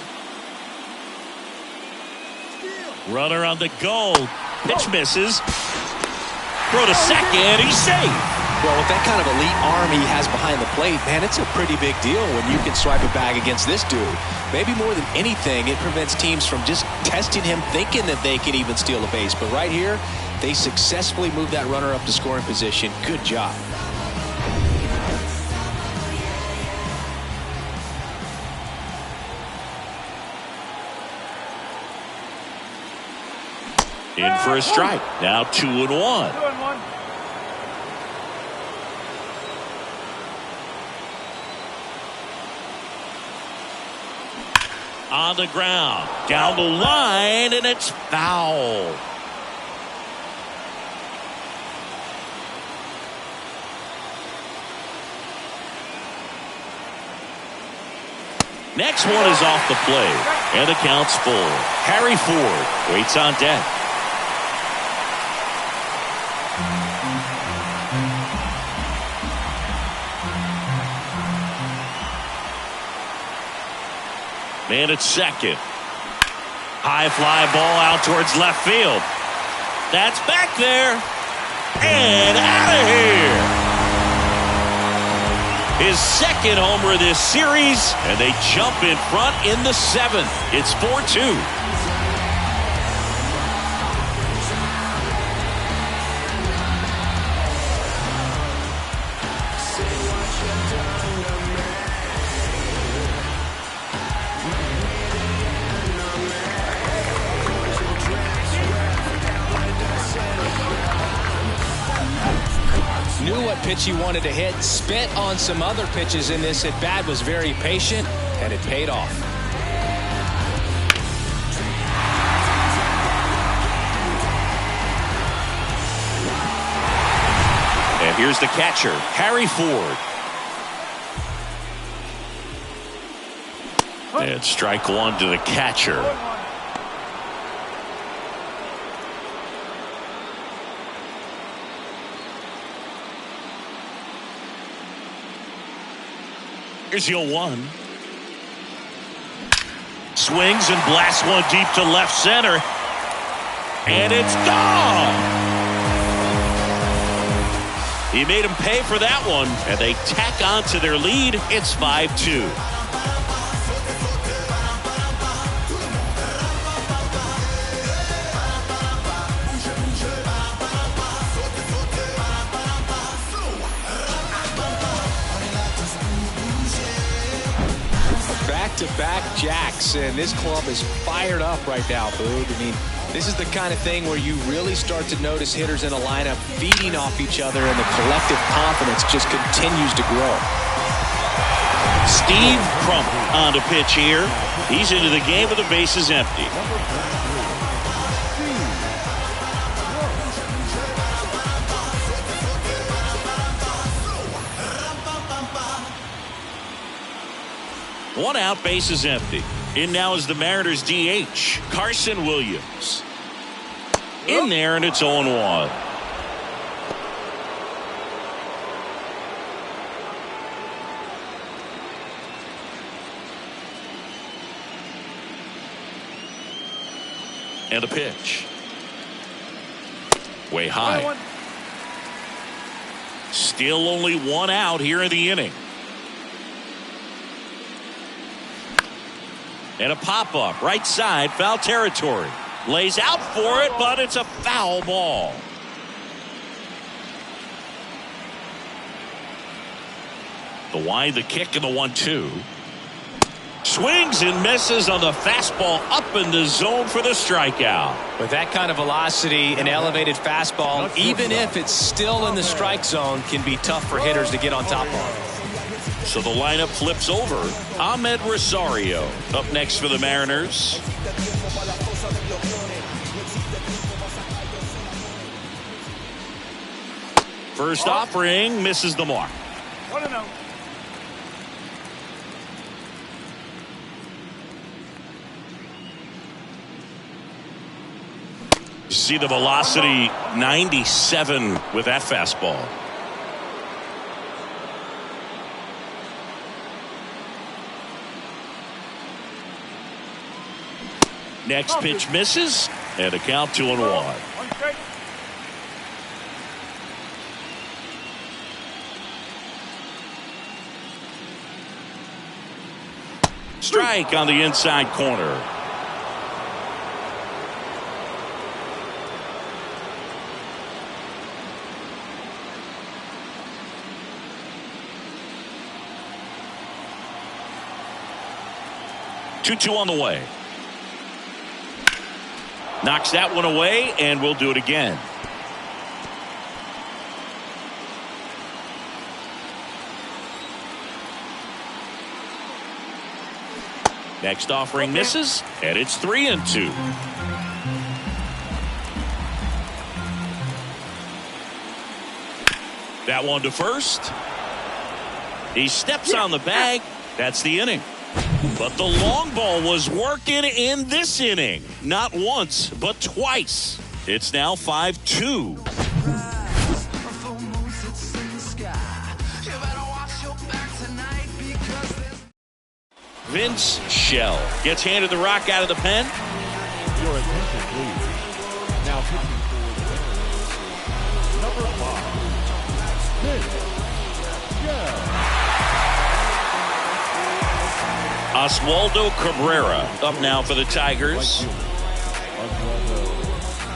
Runner on the go. Pitch misses. Throw to second. He's safe. Well, with that kind of elite arm he has behind the plate, man, it's a pretty big deal when you can swipe a bag against this dude. Maybe more than anything, it prevents teams from just testing him, thinking that they can even steal a base. But right here, they successfully moved that runner up to scoring position. Good job. In for a strike. Now 2-1. 2-1. On the ground. Down the line, and it's foul. Next one is off the plate, and the count's full. Harry Ford waits on deck. Man at second. High fly ball out towards left field. That's back there. And out of here. His second homer of this series. And they jump in front in the 7th. It's 4-2. pitch he wanted to hit. Spit on some other pitches in this at bat, was very patient, and it paid off. And here's the catcher, Harry Ford. And strike one to the catcher. Here's 0-1. Swings and blasts one deep to left center. And it's gone. He made him pay for that one, and they tack on to their lead. It's 5-2. Back-to-back jacks, and this club is fired up right now, Boog. I mean, this is the kind of thing where you really start to notice hitters in a lineup feeding off each other, and the collective confidence just continues to grow. Steve Crump on to pitch here. He's into the game with the bases empty. One out, bases empty. In now is the Mariners DH, Carson Williams. In there, and it's 0-1. And a pitch. Way high. Still only one out here in the inning. And a pop-up, right side, foul territory. Lays out for it, but it's a foul ball. The wind, the kick, and the 1-2. Swings and misses on the fastball up in the zone for the strikeout. With that kind of velocity, an elevated fastball, even if it's still in the strike zone, can be tough for hitters to get on top of. So the lineup flips over. Ahmed Rosario up next for the Mariners. First offering misses the mark. 1-0. See the velocity, 97 with that fastball. Next pitch misses, and a count 2-1. Strike on the inside corner. Two on the way. Knocks that one away, and we'll do it again. Next offering misses, and it's 3-2. That one to first. He steps on the bag. That's the inning. But the long ball was working in this inning. Not once, but twice. It's now 5-2. Vince Shell gets handed the rock out of the pen. Your attention, please. Now pitching for number 5, Vince Shell. Oswaldo Cabrera up now for the Tigers.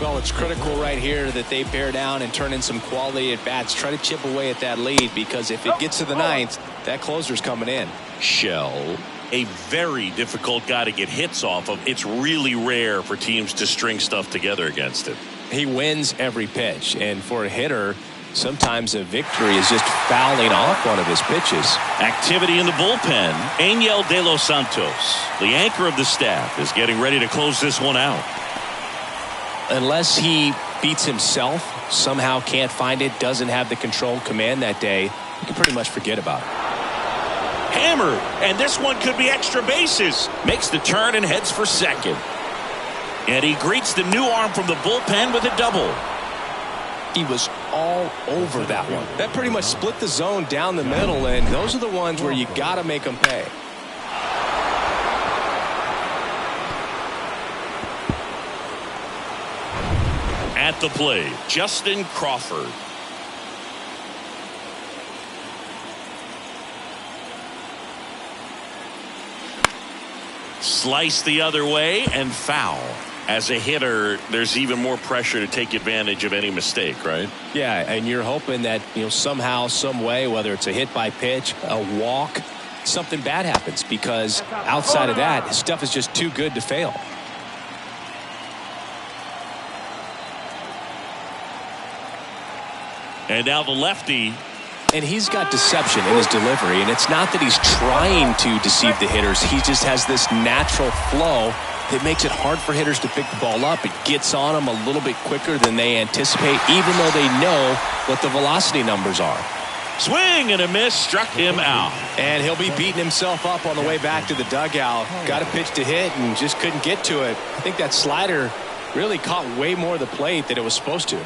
Well, it's critical right here that they bear down and turn in some quality at bats. Try to chip away at that lead, because if it gets to the ninth, that closer's coming in. Shell, a very difficult guy to get hits off of. It's really rare for teams to string stuff together against him. He wins every pitch, and for a hitter, Sometimes a victory is just fouling off one of his pitches. Activity in the bullpen. Angel De Los Santos, the anchor of the staff, is getting ready to close this one out. Unless he beats himself, somehow can't find it, doesn't have the control command that day, you can pretty much forget about it. Hammered, and this one could be extra bases. Makes the turn and heads for second. And he greets the new arm from the bullpen with a double. He was all over that one. That pretty much split the zone down the middle, and those are the ones where you got to make them pay. At the plate, Justin Crawford. Slice the other way and foul. As a hitter, there's even more pressure to take advantage of any mistake, right? Yeah, and you're hoping that, somehow, some way, whether it's a hit by pitch, a walk, something bad happens, because outside of that, his stuff is just too good to fail. And now the lefty. And he's got deception in his delivery, and it's not that he's trying to deceive the hitters. He just has this natural flow that makes it hard for hitters to pick the ball up. It gets on them a little bit quicker than they anticipate, even though they know what the velocity numbers are. Swing and a miss, struck him out. And he'll be beating himself up on the way back to the dugout. Got a pitch to hit and just couldn't get to it. I think that slider really caught way more of the plate than it was supposed to.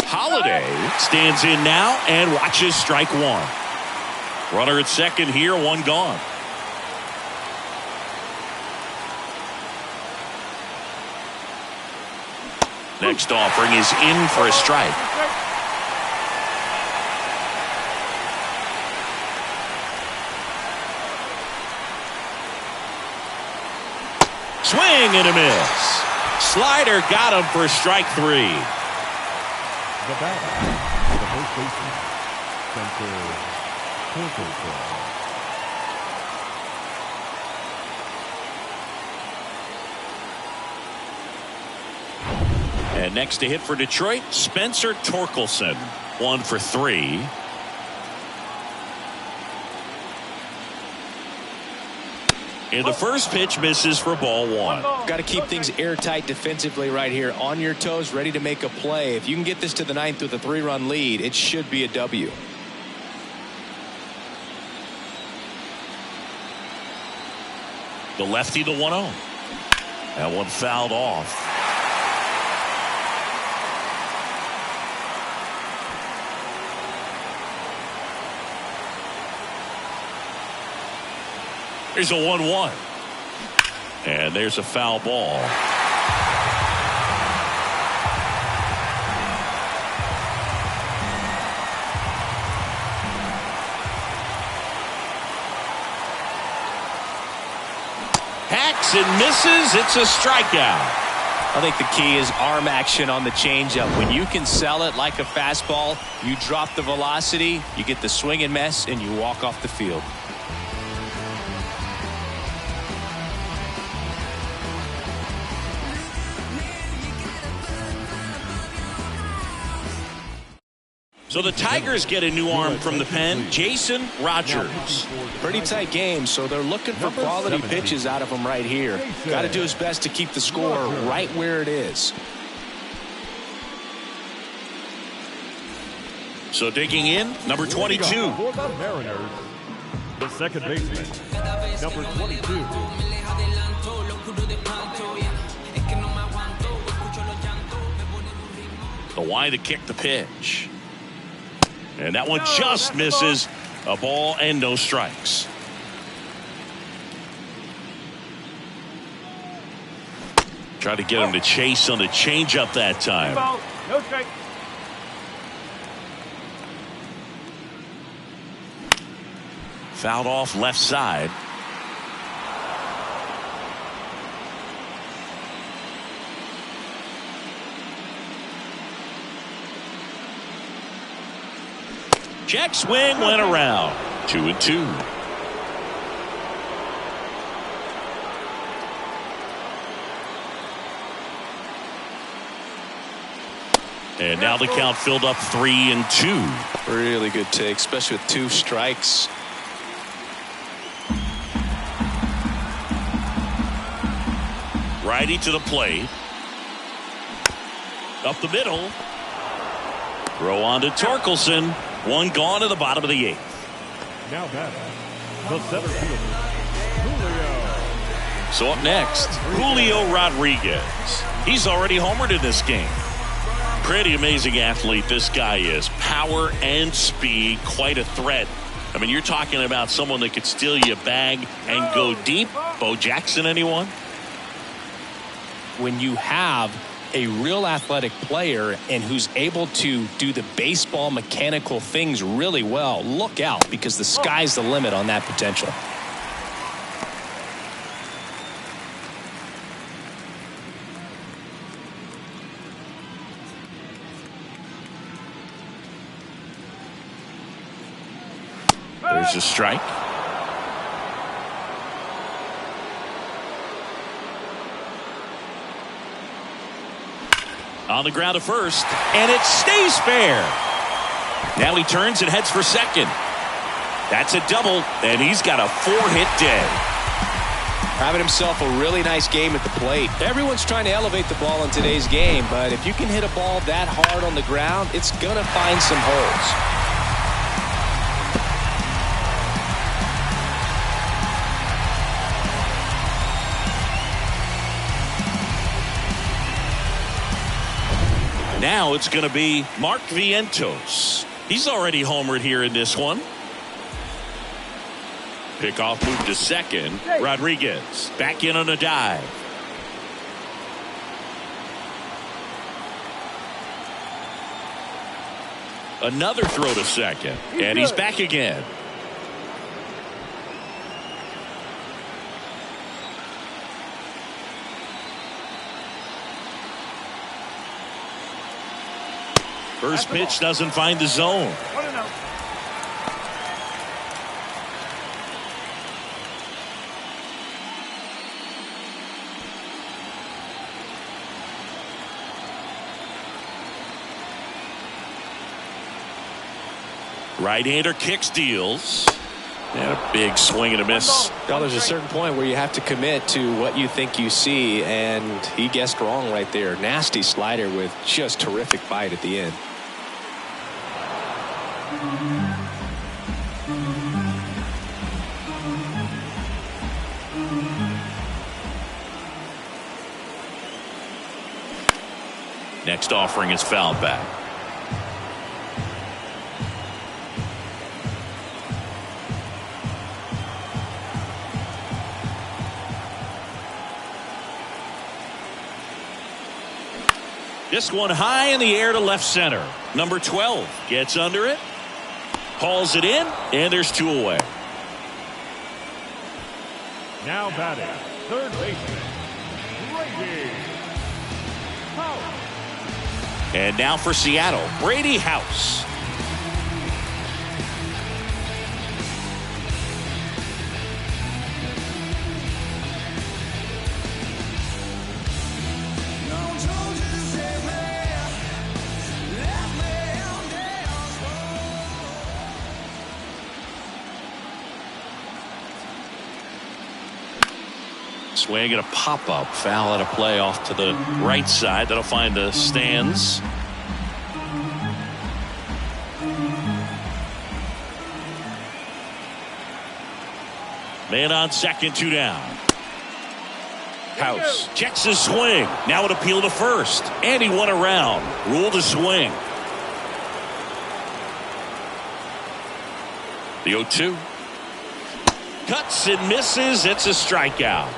Holiday stands in now and watches strike one. Runner at second here, one gone. Next offering is in for a strike. Swing and a miss. Slider got him for strike three. The batter, the first baseman, Spencer Torkelson. And next to hit for Detroit, Spencer Torkelson. 1 for 3. And the first pitch misses for ball one. Got to keep things airtight defensively right here. On your toes, ready to make a play. If you can get this to the ninth with a 3-run lead, it should be a W. The lefty, the 1-0. That one fouled off. There's a 1-1. And there's a foul ball. Hacks and misses. It's a strikeout. I think the key is arm action on the changeup. When you can sell it like a fastball, you drop the velocity, you get the swing and miss, and you walk off the field. So the Tigers get a new arm from the pen, Jason Rogers. Pretty tight game, so they're looking for quality pitches out of him right here. Got to do his best to keep the score right where it is. So digging in, number 22. For the Mariners, the second baseman, number 22. Kawhi to kick the pitch. And that one just misses. A ball and no strikes. Try to get him to chase on the changeup that time. No strike. Fouled off left side. Check swing went around. 2-2. And now the count filled up 3-2. Really good take, especially with 2 strikes. Righty to the plate. Up the middle. Throw on to Torkelson. 1 gone to the bottom of the 8th. Now batting, the center fielder, Julio. So up next, Julio Rodriguez. He's already homered in this game. Pretty amazing athlete this guy is. Power and speed, quite a threat. I mean, you're talking about someone that could steal you a bag and go deep. Bo Jackson, anyone? When you have a real athletic player and who's able to do the baseball mechanical things really well, look out, because the sky's the limit on that potential. There's a strike. On the ground to first, and it stays fair. Now he turns and heads for second. That's a double, and he's got a 4-hit day. Having himself a really nice game at the plate. Everyone's trying to elevate the ball in today's game, but if you can hit a ball that hard on the ground, it's going to find some holes. Now it's going to be Mark Vientos. He's already homered here in this one. Pickoff move to second. Rodriguez back in on a dive. Another throw to second. And he's back again. First pitch doesn't find the zone. Right-hander kicks, deals. And a big swing and a miss. Well, there's a certain point where you have to commit to what you think you see, and he guessed wrong right there. Nasty slider with just terrific bite at the end. Next offering is fouled back. This one high in the air to left center. Number 12 gets under it, hauls it in, and there's 2 away. Now batting, third baseman, Brady House. And now for Seattle, Brady House. Swing and a pop-up foul at a play off to the right side. That'll find the stands. Man on second, 2 down. House checks his swing. Now an appeal to first. And he won around. Ruled a swing. The 0-2. Cuts and misses. It's a strikeout.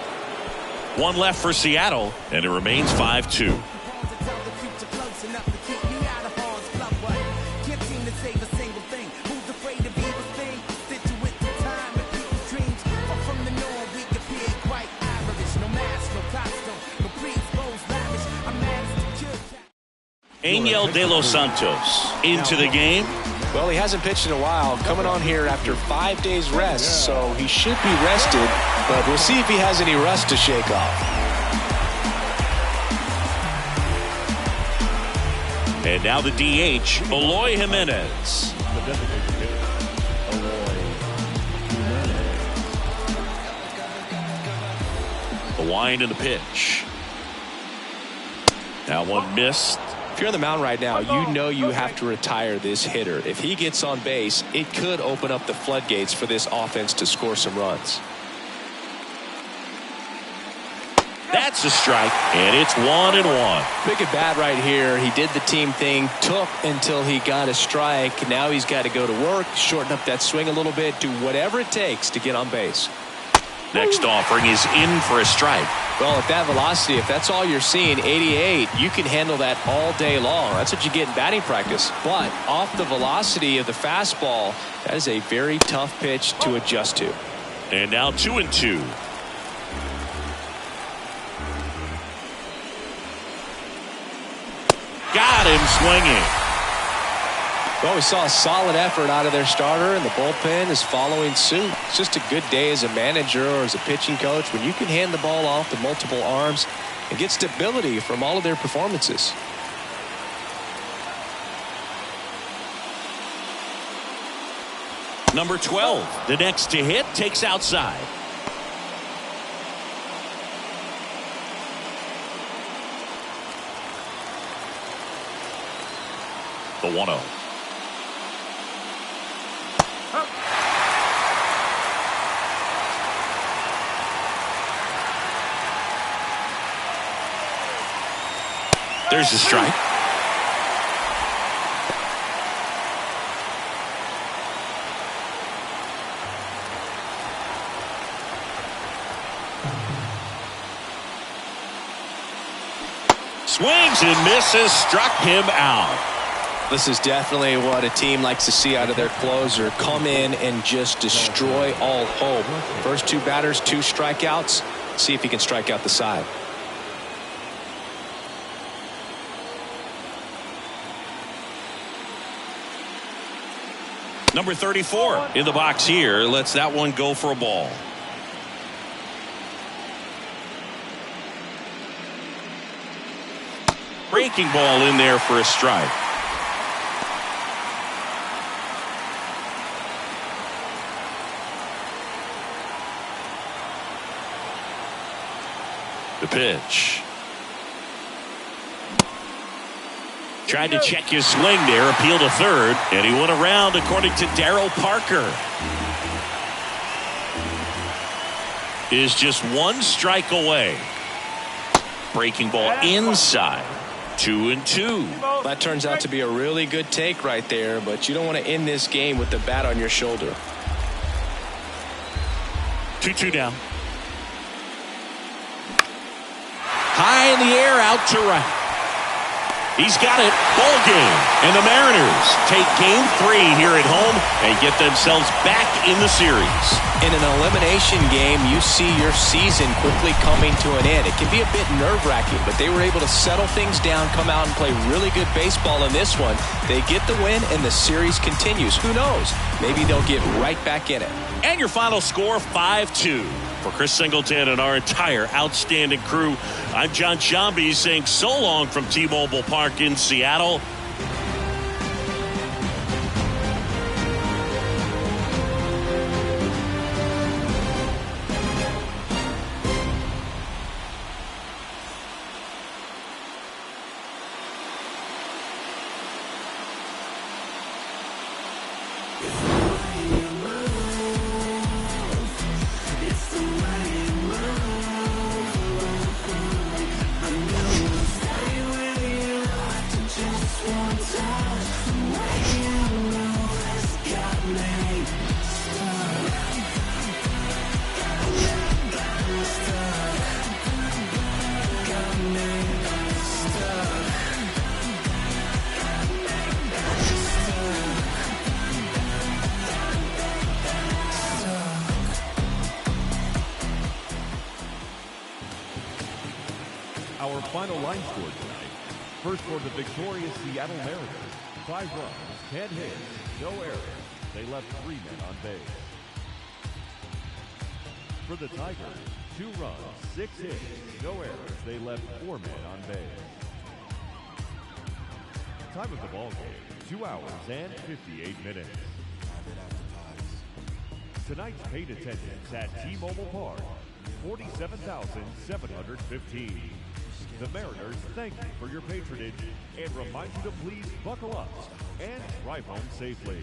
1 left for Seattle, and it remains 5-2. Angel De Los Santos into the game. Well, he hasn't pitched in a while, coming on here after 5 days rest, so he should be rested, but we'll see if he has any rust to shake off. And now the DH, Eloy Jimenez. The designated hitter, Eloy Jimenez. The wind and the pitch. That one missed. If you're on the mound right now, you know you have to retire this hitter. If he gets on base, it could open up the floodgates for this offense to score some runs. That's a strike, and it's 1-1. Big at bat right here. He did the team thing, took until he got a strike. Now he's got to go to work, shorten up that swing a little bit, do whatever it takes to get on base. Next offering is in for a strike. Well, at that velocity, if that's all you're seeing, 88, you can handle that all day long. That's what you get in batting practice. But off the velocity of the fastball, that is a very tough pitch to adjust to. And now 2-2. Got him swinging. Well, we saw a solid effort out of their starter, and the bullpen is following suit. It's just a good day as a manager or as a pitching coach when you can hand the ball off to multiple arms and get stability from all of their performances. Number 12, the next to hit, takes outside. The 1-0. There's the strike. Swings and misses, struck him out. This is definitely what a team likes to see out of their closer. Come in and just destroy all hope. First two batters, 2 strikeouts. See if he can strike out the side. Number 34 in the box here. Lets that one go for a ball. Breaking ball in there for a strike. The pitch. Tried to check his swing there, appeal to third, and he went around according to Daryl Parker. Is just 1 strike away. Breaking ball inside. 2-2. That turns out to be a really good take right there, but you don't want to end this game with the bat on your shoulder. 2-2 down. High in the air, out to right. He's got it. Ball game. And the Mariners take game 3 here at home and get themselves back in the series. In an elimination game, you see your season quickly coming to an end. It can be a bit nerve-wracking, but they were able to settle things down, come out and play really good baseball in this one. They get the win, and the series continues. Who knows? Maybe they'll get right back in it. And your final score, 5-2. For Chris Singleton and our entire outstanding crew, I'm John Sciambi saying so long from T-Mobile Park in Seattle. Our final line score tonight. First for the victorious Seattle Mariners, 5 runs, 10 hits, no errors. They left 3 men on base. For the Tigers, 2 runs, 6 hits, no errors. They left 4 men on base. Time of the ball game, 2 hours and 58 minutes. Tonight's paid attendance at T-Mobile Park, 47,715. The Mariners thank you for your patronage and remind you to please buckle up and drive home safely.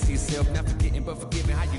to yourself, not forgetting but forgiving how you